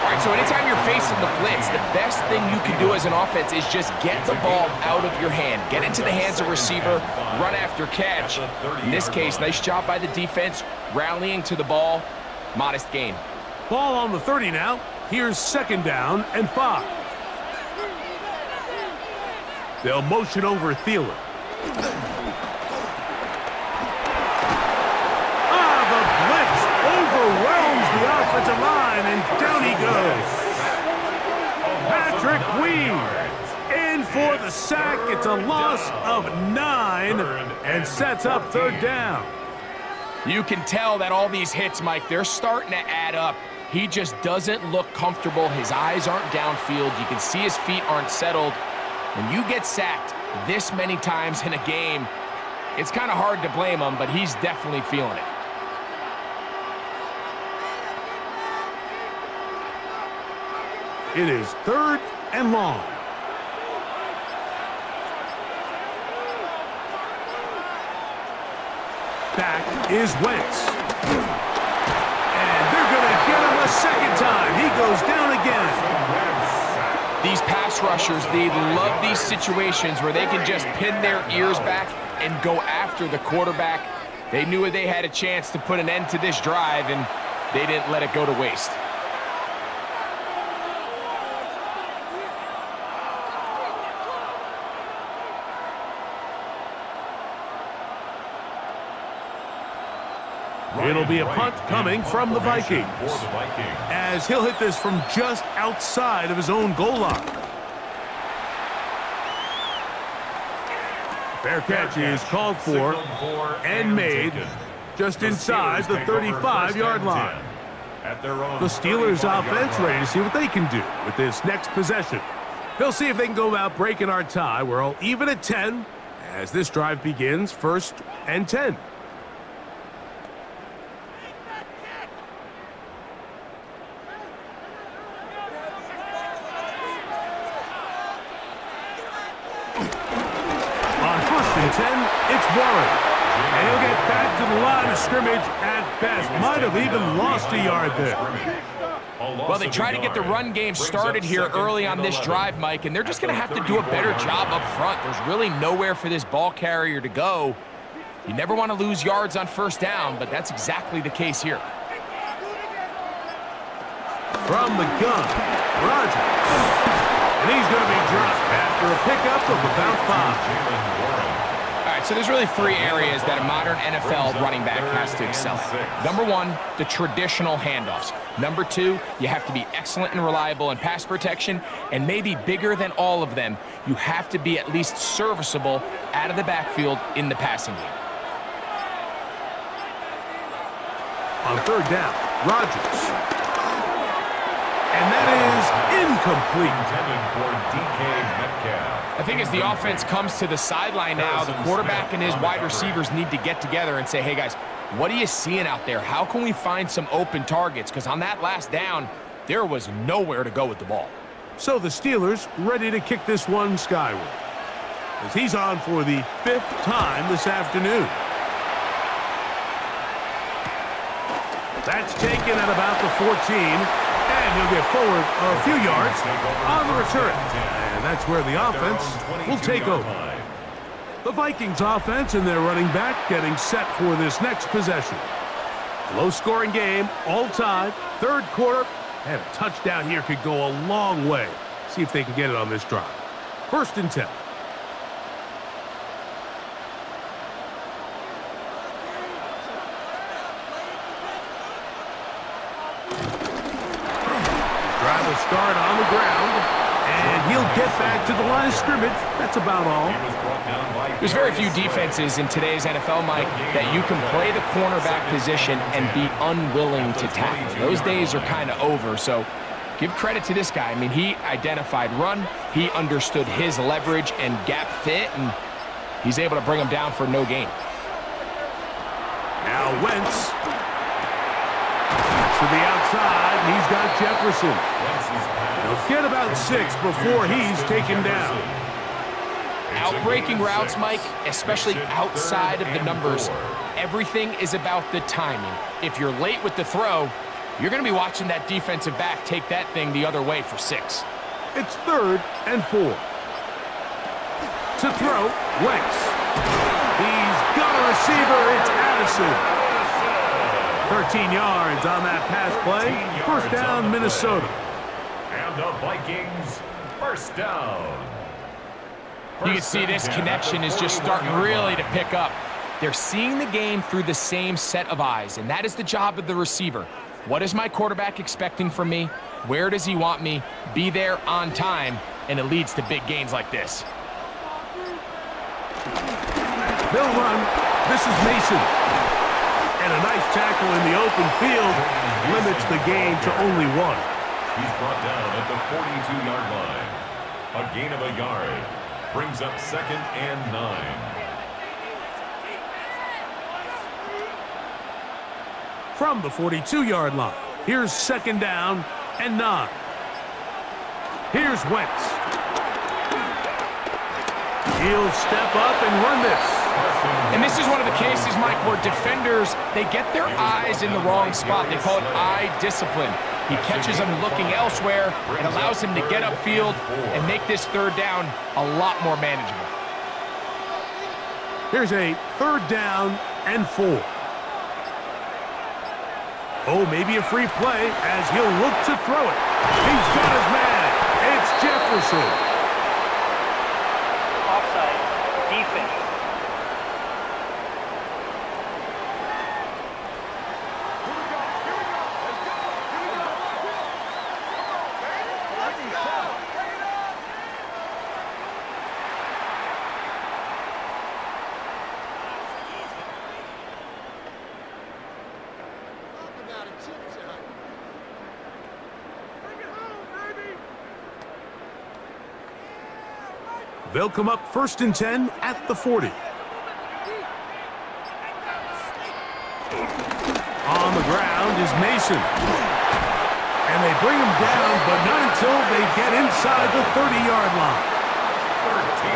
All right, so anytime you're facing the blitz, the best thing you can do as an offense is just get the ball out of your hand. Get into the hands of receiver, run after catch. In this case, nice job by the defense, rallying to the ball. Modest gain. Ball on the 30 now. Here's second down and 5. They'll motion over Thielen. The blitz overwhelms the offensive line, and down he goes. Patrick Queen in for the sack. It's a loss of 9 and sets up third down. You can tell that all these hits, Mike, they're starting to add up. He just doesn't look comfortable. His eyes aren't downfield. You can see his feet aren't settled. When you get sacked this many times in a game, it's kind of hard to blame him, but he's definitely feeling it. It is third and long. Back is Wentz. And they're going to get him a second time. He goes down again. These pass rushers, they love these situations where they can just pin their ears back and go after the quarterback. They knew they had a chance to put an end to this drive, and they didn't let it go to waste. It'll be a punt coming from the Vikings, as he'll hit this from just outside of his own goal line. Fair catch is called for and made just inside the 35-yard line. The Steelers offense ready to see what they can do with this next possession. They'll see if they can go about breaking our tie. We're all even at 10 as this drive begins, 1st and 10. On 1st and 10, it's Warren. And he'll get back to the line of scrimmage at best. Might have even lost a yard there. Well, they try to get the run game started here early on this drive, Mike, and they're just going to have to do a better job up front. There's really nowhere for this ball carrier to go. You never want to lose yards on 1st down, but that's exactly the case here. From the gun, Rodgers. And he's going to be dropped after a pickup of about 5. All right, so there's really 3 areas that a modern NFL running back has to excel at. Number 1, the traditional handoffs. Number 2, you have to be excellent and reliable in pass protection, and maybe bigger than all of them, you have to be at least serviceable out of the backfield in the passing game. On 3rd down, Rodgers. And that is incomplete. Intended for DK Metcalf. I think as the offense comes to the sideline now, the quarterback and his wide receivers need to get together and say, hey, guys, what are you seeing out there? How can we find some open targets? Because on that last down, there was nowhere to go with the ball. So the Steelers ready to kick this one skyward, as he's on for the 5th time this afternoon. That's taken at about the 14, and he'll get forward a few yards on the return. And that's where the offense will take over. The Vikings offense and their running back getting set for this next possession. Low-scoring game, all tied, 3rd quarter, and a touchdown here could go a long way. See if they can get it on this drive. 1st and 10. Drive will start on the ground, and he'll get back to the line of scrimmage. That's about all. There's very few defenses in today's NFL, Mike, that you can play the cornerback position and be unwilling to tackle. Those days are kind of over, so give credit to this guy. I mean, he identified run, he understood his leverage and gap fit, and he's able to bring him down for no gain. Now Wentz. To the outside, and he's got Jefferson. He'll get about 6 before he's taken down. Outbreaking routes, Mike, especially outside of the numbers, everything is about the timing. If you're late with the throw, you're going to be watching that defensive back take that thing the other way for 6. It's 3rd and 4. To throw, Wentz. He's got a receiver. It's Addison. 13 yards on that pass play. 1st down, Minnesota. And the Vikings, 1st down. You can see this connection is just starting really to pick up. They're seeing the game through the same set of eyes, and that is the job of the receiver. What is my quarterback expecting from me? Where does he want me? Be there on time, and it leads to big gains like this. They'll run. This is Mason. And a nice tackle in the open field limits the gain to only 1. He's brought down at the 42-yard line. A gain of a yard brings up 2nd and 9. From the 42-yard line, here's 2nd down and 9. Here's Wentz. He'll step up and run this. And this is one of the cases, Mike, where defenders, they get their eyes in the wrong spot. They call it eye discipline. He catches him looking elsewhere. It allows him to get upfield and make this 3rd down a lot more manageable. Here's a 3rd down and 4. Oh, maybe a free play as he'll look to throw it. He's got his man. It's Jefferson. Offside. Defense. They'll come up 1st and 10 at the 40. On the ground is Mason. And they bring him down, but not until they get inside the 30-yard line.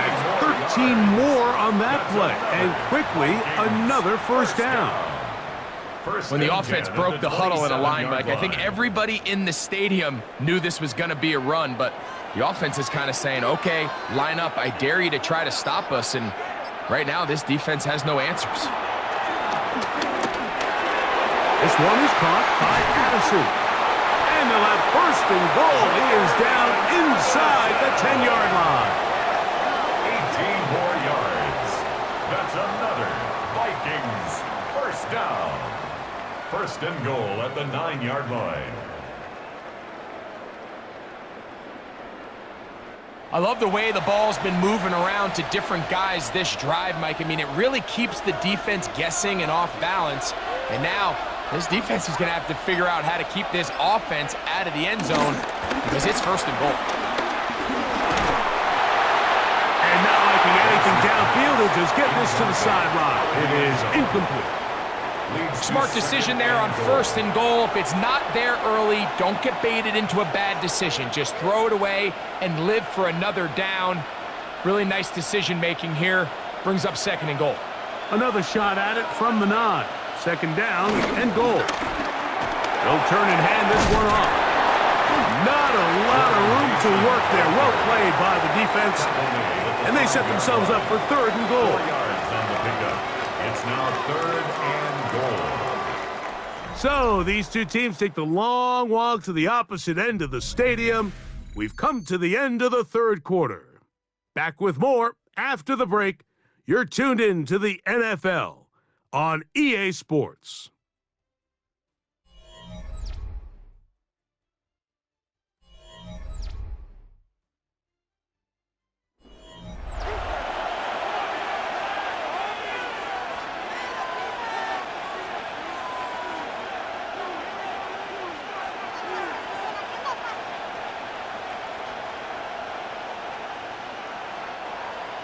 That's 13 more on that play, and quickly another first down. When the offense broke the huddle in a line, Mike, I think everybody in the stadium knew this was going to be a run, but the offense is kind of saying, okay, line up, I dare you to try to stop us, and right now this defense has no answers. This one is caught by Addison. And they'll have 1st and goal. He is down inside the 10-yard line. 18 more yards. That's another Vikings first down. 1st and goal at the 9-yard line. I love the way the ball's been moving around to different guys this drive, Mike. I mean, it really keeps the defense guessing and off balance. And now this defense is going to have to figure out how to keep this offense out of the end zone because it's 1st and goal. And not liking anything downfield, he'll just get this to the sideline. It is incomplete. Smart decision there on 1st and goal. If it's not there early, don't get baited into a bad decision. Just throw it away and live for another down. Really nice decision-making here. Brings up 2nd and goal. Another shot at it from the 9. 2nd down and goal. They'll turn and hand this one off. Not a lot of room to work there. Well played by the defense. And they set themselves up for 3rd and goal. 4 yards on the pickup. It's now 3rd and goal. So these two teams take the long walk to the opposite end of the stadium. We've come to the end of the 3rd quarter. Back with more after the break. You're tuned in to the NFL on EA Sports.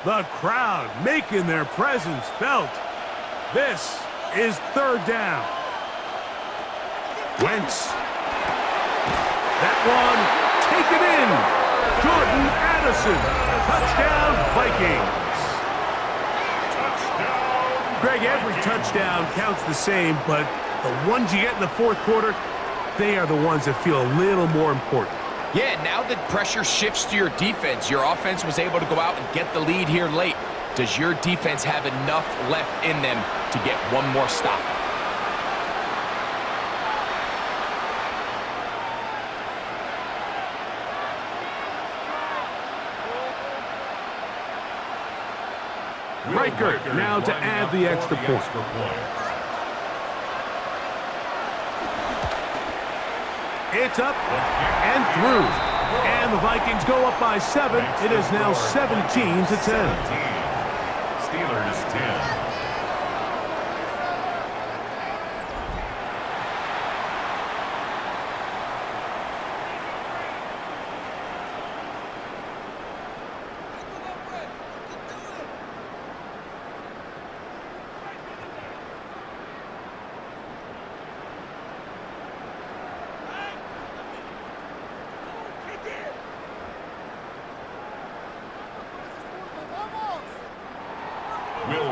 The crowd making their presence felt. This is 3rd down. Wentz. That one taken in. Jordan Addison. Touchdown, Vikings. Touchdown. Greg, every touchdown counts the same, but the ones you get in the 4th quarter, they are the ones that feel a little more important. Yeah, now that pressure shifts to your defense, your offense was able to go out and get the lead here late. Does your defense have enough left in them to get one more stop? Riker now to add the extra point. It's up and through. And the Vikings go up by 7. It is now 17-10. Steelers 10.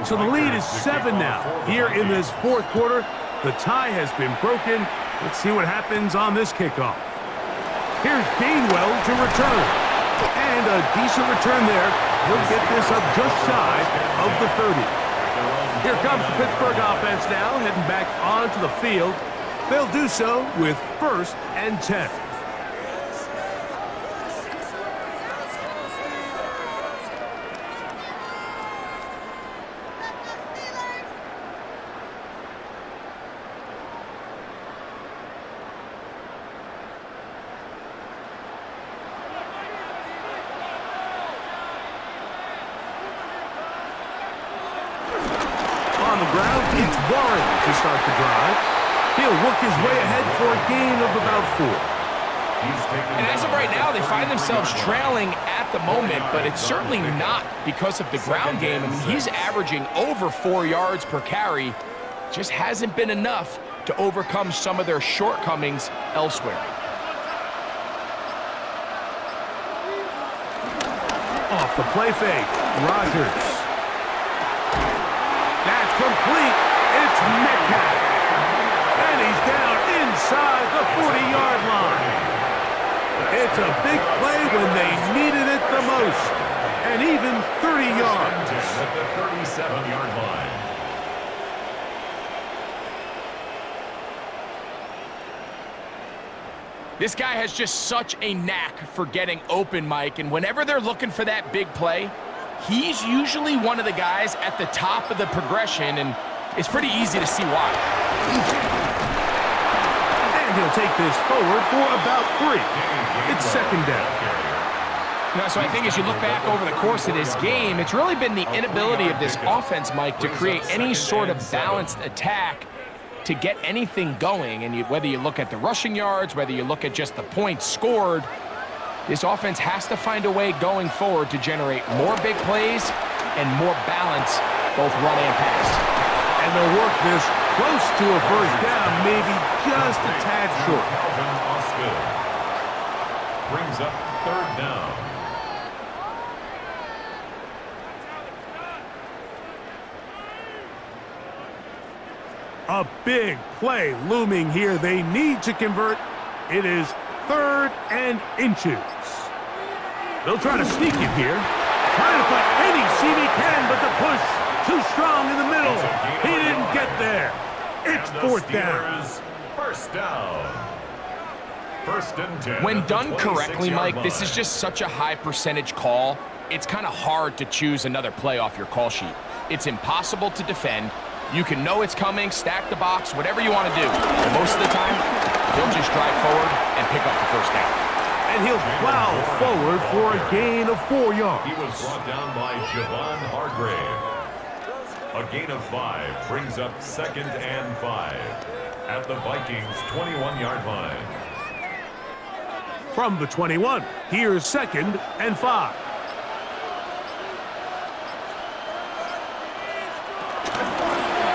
So the lead is 7 now. Here in this 4th quarter, the tie has been broken. Let's see what happens on this kickoff. Here's Gainwell to return. And a decent return there. He'll get this up just shy of the 30. Here comes the Pittsburgh offense now, heading back onto the field. They'll do so with 1st and 10. On the ground, it's Warren to start the drive. He'll work his way ahead for a gain of about 4. And as of right now, they find themselves trailing at the moment, but it's certainly not because of the ground game. I mean, he's averaging over 4 yards per carry. Just hasn't been enough to overcome some of their shortcomings elsewhere. Off the play fake, Rodgers. That's complete. It's Metcalf. And he's down inside the 40-yard line. It's a big play when they needed it the most. And even 30 yards. At the 37-yard line. This guy has just such a knack for getting open, Mike, and whenever they're looking for that big play, he's usually one of the guys at the top of the progression, and it's pretty easy to see why. And he'll take this forward for about 3. It's second down. So I think as you look back over the course of this game, it's really been the inability of this offense, Mike, to create any sort of balanced attack to get anything going. And whether you look at the rushing yards, whether you look at just the points scored, this offense has to find a way going forward to generate more big plays and more balance, both run and pass. And they'll work this close to a first down, maybe just a tad short. Brings up third down. A big play looming here. They need to convert. It is 3rd and inches. They'll try to sneak it here. Trying to find any seam he can, but the push too strong in the middle. He didn't get there. It's 4th down. First down. 1st and 10. When done correctly, Mike, this is just such a high percentage call. It's kind of hard to choose another play off your call sheet. It's impossible to defend. You can know it's coming, stack the box, whatever you want to do. And most of the time, he'll just drive forward and pick up the first down. And he'll plow forward for a gain of 4 yards. He was brought down by Javon Hargrave. A gain of 5 brings up 2nd and 5 at the Vikings' 21-yard line. From the 21, here's 2nd and 5.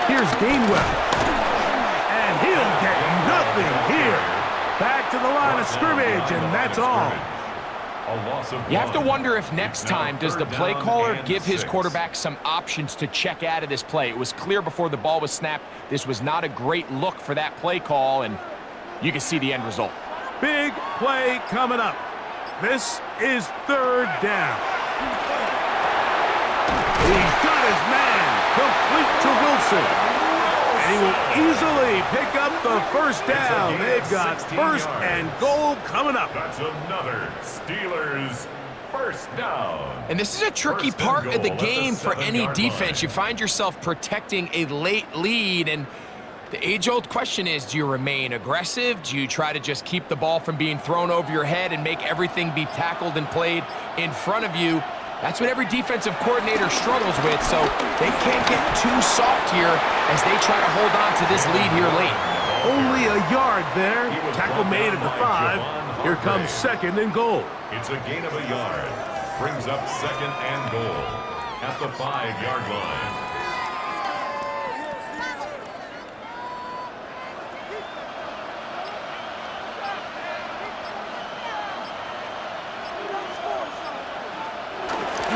Here's Gainwell. And he'll get nothing here. Back to the line of scrimmage, and that's all. You have to wonder if next time does the play caller give his quarterback some options to check out of this play. It was clear before the ball was snapped. This was not a great look for that play call, and you can see the end result. Big play coming up. This is 3rd down. He's got his man complete to Wilson. And he will easily pick up the first down. They've got 1st and goal coming up. That's another Steelers first down. And this is a tricky part of the game for any defense. You find yourself protecting a late lead, and the age-old question is, do you remain aggressive? Do you try to just keep the ball from being thrown over your head and make everything be tackled and played in front of you? That's what every defensive coordinator struggles with, so they can't get too soft here as they try to hold on to this lead here late. Only a yard there. Tackle made at the 5. Here comes 2nd and goal. It's a gain of a yard. Brings up 2nd and goal at the 5-yard line.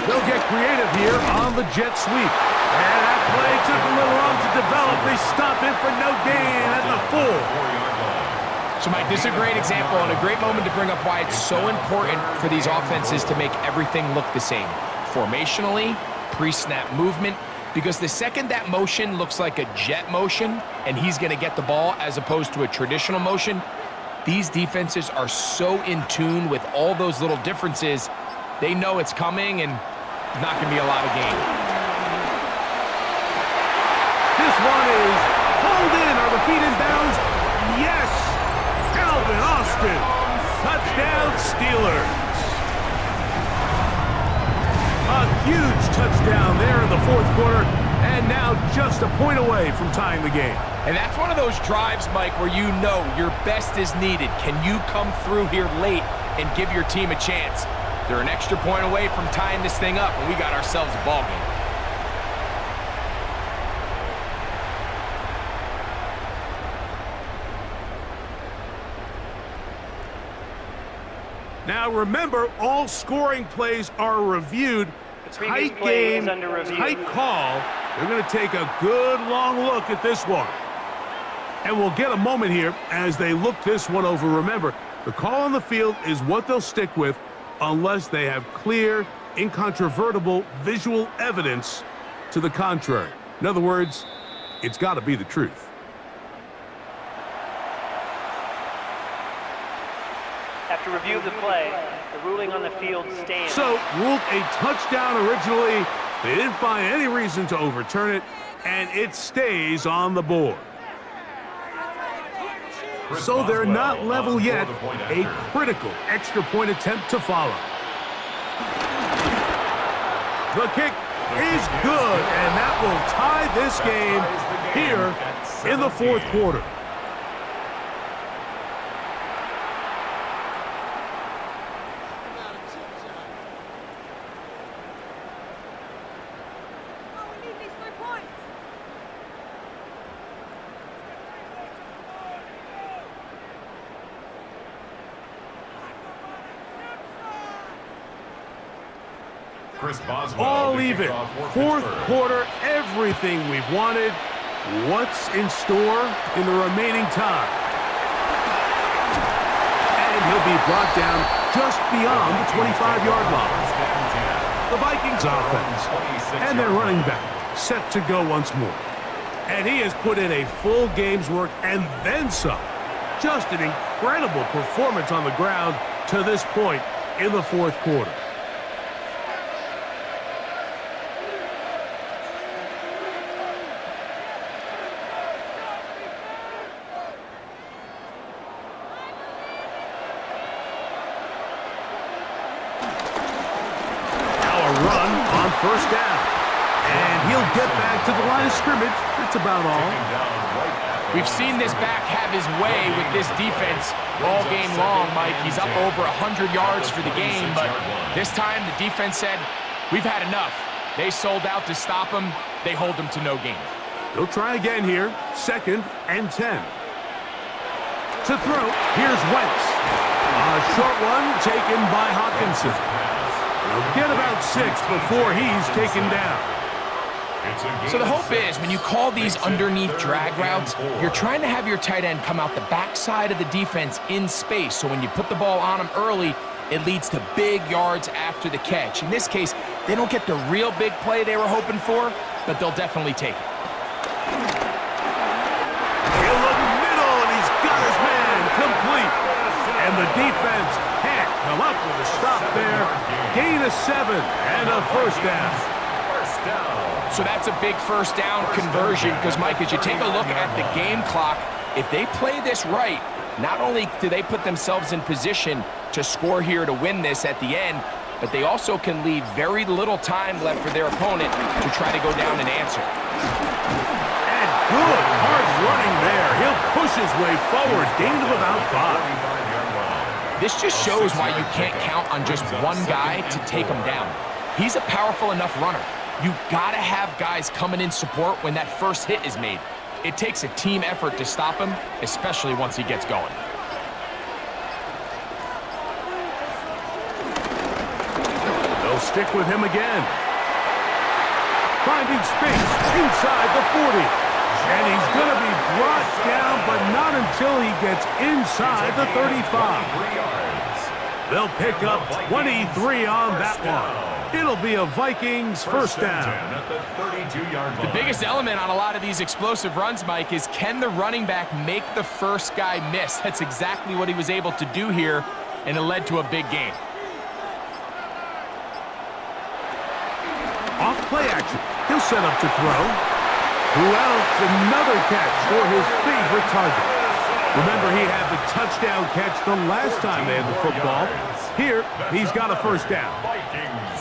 They'll get creative here on the jet sweep. And that play took a little long to develop. They stop it for no gain at the 4-yard line. So, Mike, this is a great example and a great moment to bring up why it's so important for these offenses to make everything look the same. Formationally, pre-snap movement, because the second that motion looks like a jet motion and he's going to get the ball as opposed to a traditional motion, these defenses are so in tune with all those little differences. They know it's coming, and there's not going to be a lot of gain. This one is pulled in. Are the feet in bounds? Yes! Calvin Austin. Touchdown, Steelers. A huge touchdown there in the 4th quarter, and now just a point away from tying the game. And that's one of those drives, Mike, where you know your best is needed. Can you come through here late and give your team a chance? They're an extra point away from tying this thing up, and we got ourselves a ball game. Now remember, all scoring plays are reviewed. Tight game, tight call. They're going to take a good long look at this one. And we'll get a moment here as they look this one over. Remember, the call on the field is what they'll stick with unless they have clear, incontrovertible visual evidence to the contrary. In other words, it's got to be the truth. After review of the play, the ruling on the field stands. So, ruled a touchdown originally. They didn't find any reason to overturn it, and it stays on the board. So they're not level yet. A critical extra point attempt to follow. The kick is good, and that will tie this game here in the fourth quarter. All even. Fourth quarter, everything we've wanted. What's in store in the remaining time? And he'll be brought down just beyond the 25-yard line. The Vikings offense and their running back set to go once more. And he has put in a full game's work and then some. Just an incredible performance on the ground to this point in the fourth quarter. First down. And he'll get back to the line of scrimmage. That's about all. We've seen this back have his way with this defense all game long, Mike. He's up over 100 yards for the game, but this time the defense said, we've had enough. They sold out to stop him. They hold him to no gain. They'll try again here. 2nd and 10. To throw, here's Wentz. A short one taken by Hawkinson. He'll get about 6 before he's taken down. So the hope is when you call these underneath drag routes, you're trying to have your tight end come out the backside of the defense in space. So when you put the ball on him early, it leads to big yards after the catch. In this case, they don't get the real big play they were hoping for, but they'll definitely take it. He'll look middle, and he's got his man complete. And the defense can't come up with a stop there. Gain of 7 and a first down. So that's a big first down conversion because, Mike, as you take a look at the game clock, if they play this right, not only do they put themselves in position to score here to win this at the end, but they also can leave very little time left for their opponent to try to go down and answer. And good hard running there. He'll push his way forward. Gain of about 5. This just shows why you can't count on just one guy to take him down. He's a powerful enough runner. You gotta have guys coming in support when that first hit is made. It takes a team effort to stop him, especially once he gets going. They'll stick with him again. Finding space inside the 40. And he's gonna be brought down, but not until he gets inside the 35. They'll pick up 23 on that one. It'll be a Vikings first down. The biggest element on a lot of these explosive runs, Mike, is can the running back make the first guy miss? That's exactly what he was able to do here, and it led to a big gain. Off play action. He'll set up to throw. Who else? Another catch for his favorite target. Remember, he had the touchdown catch the last time they had the football. Here, he's got a first down.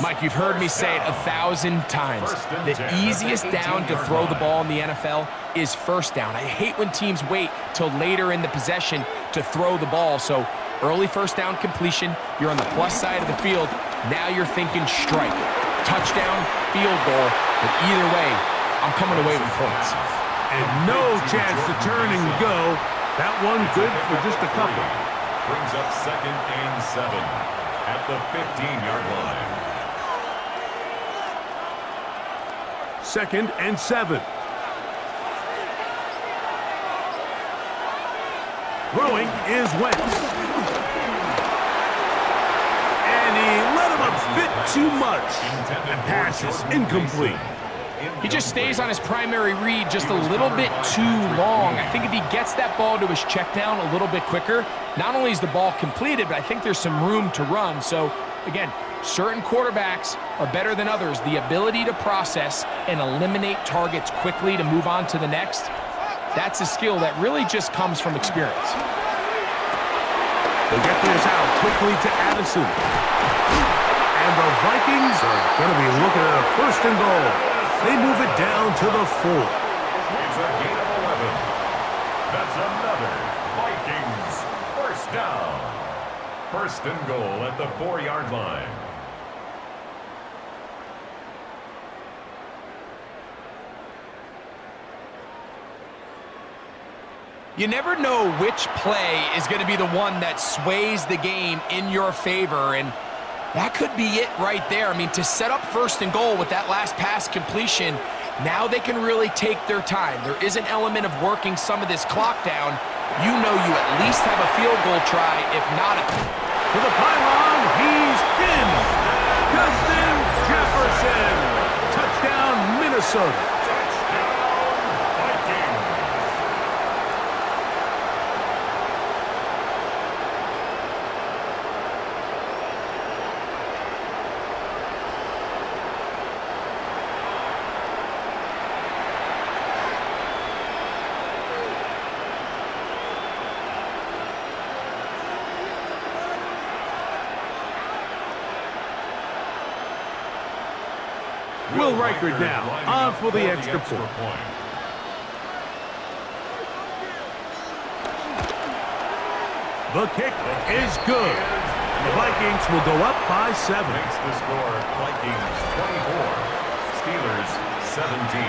Mike, you've heard me say it 1,000 times. The easiest down to throw the ball in the NFL is first down. I hate when teams wait till later in the possession to throw the ball. So early first down completion, you're on the plus side of the field. Now you're thinking strike, touchdown, field goal. But either way, I'm coming away with points. And no chance to turn and go. That one good for just a couple. Brings up 2nd and 7 at the 15-yard line. 2nd and 7. Throwing is Wentz. And he let him a bit too much. The pass is incomplete. He just stays on his primary read just a little bit too long. I think if he gets that ball to his check down a little bit quicker, not only is the ball completed, but I think there's some room to run. So, again, certain quarterbacks are better than others. The ability to process and eliminate targets quickly to move on to the next, that's a skill that really just comes from experience. They get this out quickly to Addison. And the Vikings are going to be looking at a 1st and goal. They move it down to the 4. It's a gain of 11. That's another Vikings first down. 1st and goal at the 4-yard line. You never know which play is going to be the one that sways the game in your favor, and that could be it right there. I mean, to set up 1st and goal with that last pass completion, now they can really take their time. There is an element of working some of this clock down. You know you at least have a field goal try, if not a... To the pylon, he's in. Justin Jefferson. Touchdown, Minnesota. Will Reichard now on for the extra point. The kick is good. The Vikings will go up by 7. Makes the score Vikings 24, Steelers 17.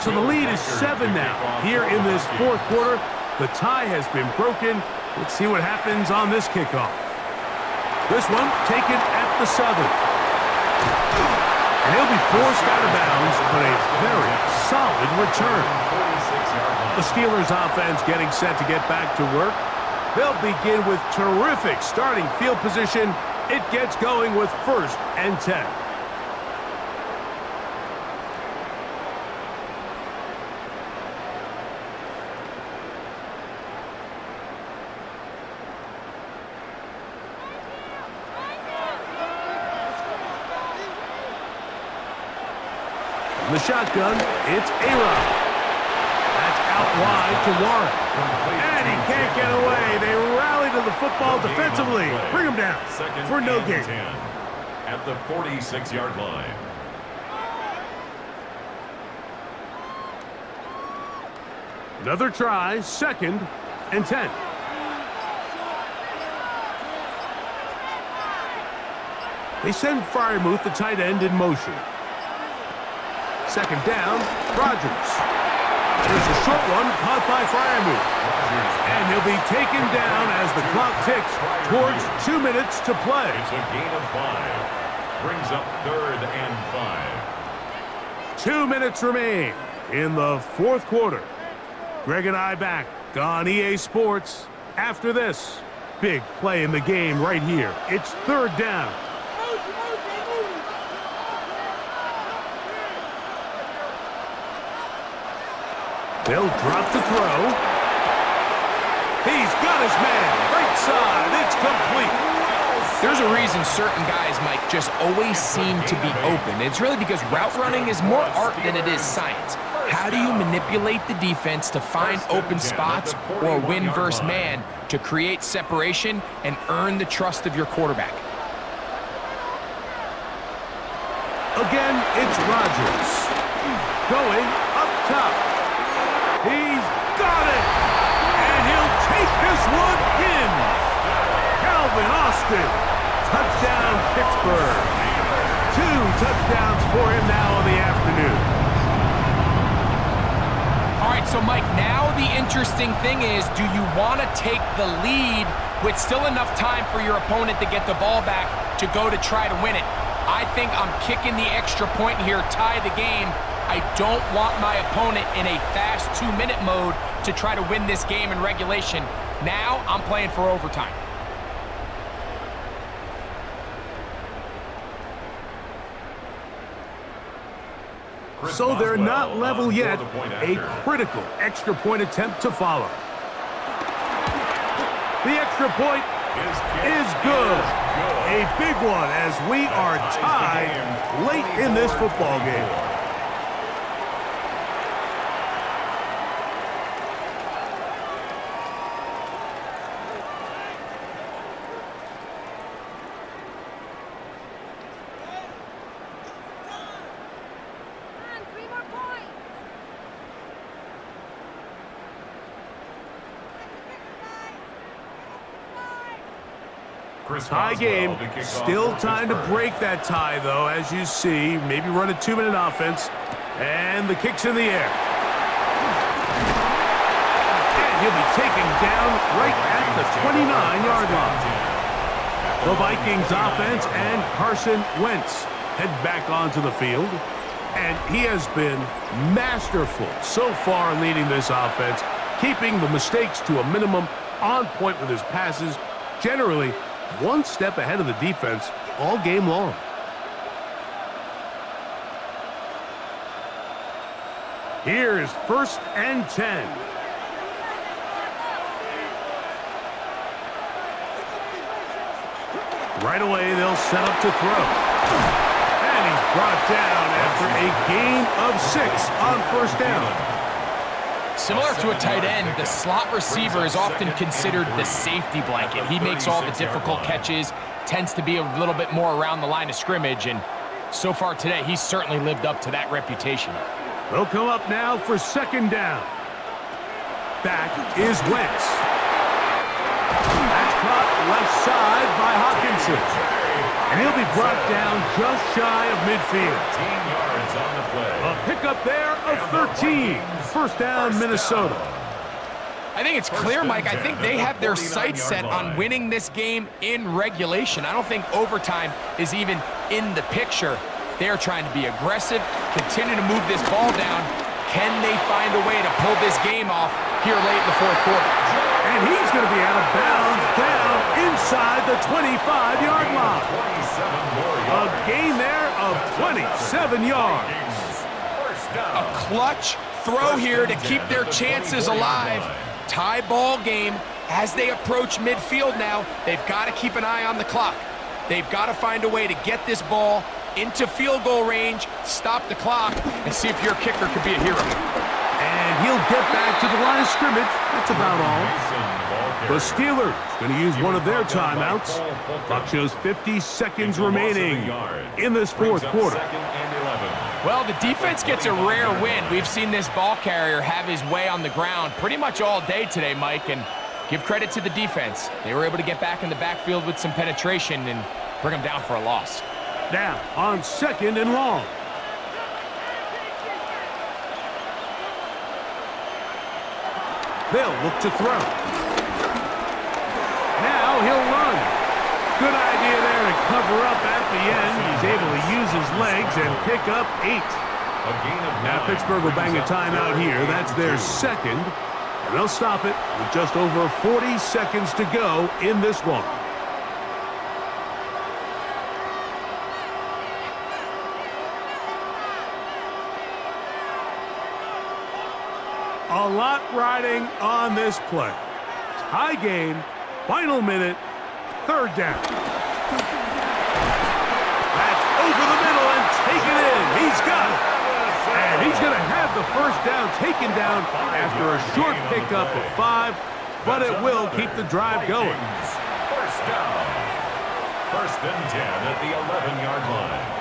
So the lead is 7 now. Here in this 4th quarter, the tie has been broken. Let's see what happens on this kickoff. This one taken at the 7. And he'll be forced out of bounds, but a very solid return. The Steelers offense getting set to get back to work. They'll begin with terrific starting field position. It gets going with 1st and 10. The shotgun, it's A-Rod. That's out wide to Warren. And he can't get away. They rally to the football defensively. Bring him down for no gain. At the 46-yard line. Another try, 2nd and 10. They send Freiermuth, the tight end, in motion. 2nd down, Rodgers. There's a short one caught by Freiermuth. And he'll be taken down as the clock ticks towards 2 minutes to play. It's a gain of 5. Brings up 3rd and 5. 2 minutes remain in the 4th quarter. Greg and I back on EA Sports. After this, big play in the game right here. It's 3rd down. They'll drop the throw. He's got his man. Right side. It's complete. There's a reason certain guys, Mike, just always seem to be open. It's really because route running is more art than it is science. How do you manipulate the defense to find open spots or win versus man to create separation and earn the trust of your quarterback? Again, it's Rodgers. Going up top. He's got it. And he'll take this one in. Calvin Austin. Touchdown, Pittsburgh. 2 touchdowns for him now in the afternoon. All right, so Mike, now the interesting thing is, do you want to take the lead with still enough time for your opponent to get the ball back to go to try to win it? I think I'm kicking the extra point here, tie the game. I don't want my opponent in a fast 2-minute mode to try to win this game in regulation. Now I'm playing for overtime. So they're not level yet. A critical extra point attempt to follow. The extra point is good. A big one as we are tied late in this football game. Tie game. Still time to break that tie, though, as you see. Maybe run a 2-minute offense. And the kick's in the air. And he'll be taken down right at the 29-yard line. The Vikings offense and Carson Wentz head back onto the field. And he has been masterful so far leading this offense, keeping the mistakes to a minimum, on point with his passes, generally one step ahead of the defense all game long. Here is 1st and 10. Right away, they'll set up to throw. And he's brought down after a gain of 6 on 1st down. Similar to a tight end, the slot receiver is often considered the safety blanket. He makes all the difficult catches, tends to be a little bit more around the line of scrimmage, and so far today, he's certainly lived up to that reputation. They'll come up now for 2nd down. Back is Wentz. That's caught left side by Hawkinson. And he'll be brought down just shy of midfield. 15 yards on the play. A pickup there of 13. 1st down, Minnesota. I think it's clear, Mike. I think they have their sights set on winning this game in regulation. I don't think overtime is even in the picture. They're trying to be aggressive, continue to move this ball down. Can they find a way to pull this game off here late in the 4th quarter? And he's going to be out of bounds down inside the 25-yard line. A gain there of 27 yards. A clutch throw here to keep their chances alive. Tie ball game as they approach midfield now. They've got to keep an eye on the clock. They've got to find a way to get this ball into field goal range, stop the clock, and see if your kicker could be a hero. And he'll get back to the line of scrimmage. That's about all. The Steelers going to use one of their timeouts. Clock shows 50 seconds remaining in this 4th quarter. Well, the defense gets a rare win. We've seen this ball carrier have his way on the ground pretty much all day today, Mike, and give credit to the defense. They were able to get back in the backfield with some penetration and bring them down for a loss. Now on 2nd and long. They'll look to throw. Now he'll run. Good idea there to cover up at the end. He's able to use his legs and pick up 8. Now Pittsburgh will bang a timeout here. That's their 2nd. And they'll stop it with just over 40 seconds to go in this one. A lot riding on this play. Tie game, final minute, third down. That's over the middle and taken in. He's got it. And he's going to have the first down taken down after a short pickup of 5, but it will keep the drive going. First down. First and 10 at the 11-yard line.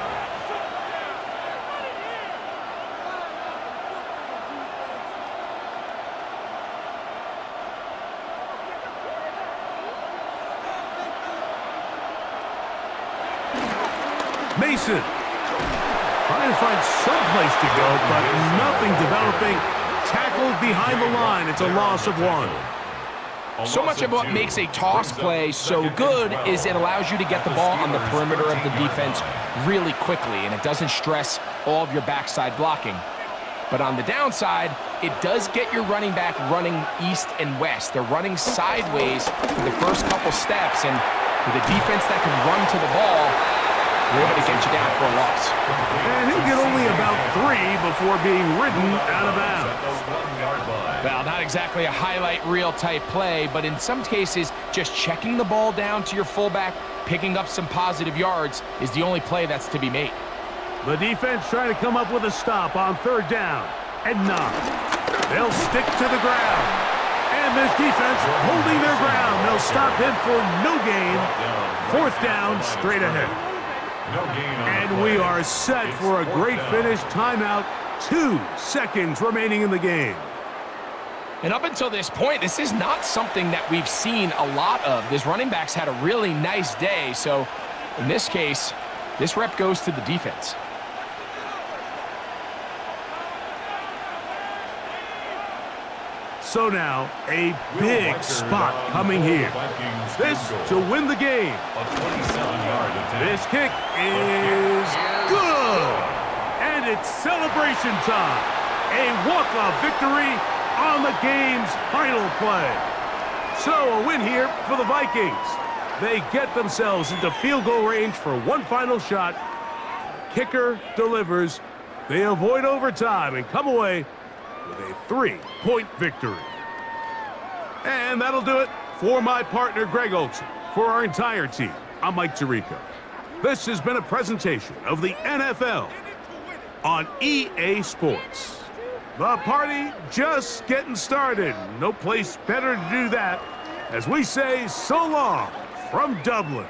Mason trying to find some place to go, but nothing developing. Tackled behind the line. It's a loss of 1. So much of what makes a toss play so good is it allows you to get the ball on the perimeter of the defense really quickly, and it doesn't stress all of your backside blocking. But on the downside, it does get your running back running east and west. They're running sideways for the first couple steps, and with a defense that can run to the ball, we're able to get you down for a loss. And he'll get only about 3 before being ridden out of bounds. Well, not exactly a highlight reel type play, but in some cases, just checking the ball down to your fullback, picking up some positive yards is the only play that's to be made. The defense trying to come up with a stop on third down. And not. They'll stick to the ground. And this defense holding their ground. They'll stop him for no gain. Fourth down, straight ahead. And we are set for a great finish. Timeout, 2 seconds remaining in the game. And up until this point, this is not something that we've seen a lot of. This running back's had a really nice day, so in this case, this rep goes to the defense. So now, a big spot coming here. This to win the game. This kick is good. And it's celebration time. A walk-off victory on the game's final play. So a win here for the Vikings. They get themselves into field goal range for one final shot. Kicker delivers. They avoid overtime and come away with a 3-point victory. And that'll do it for my partner, Greg Olson. For our entire team, I'm Mike Tirico. This has been a presentation of the NFL on EA Sports. The party just getting started. No place better to do that as we say so long from Dublin.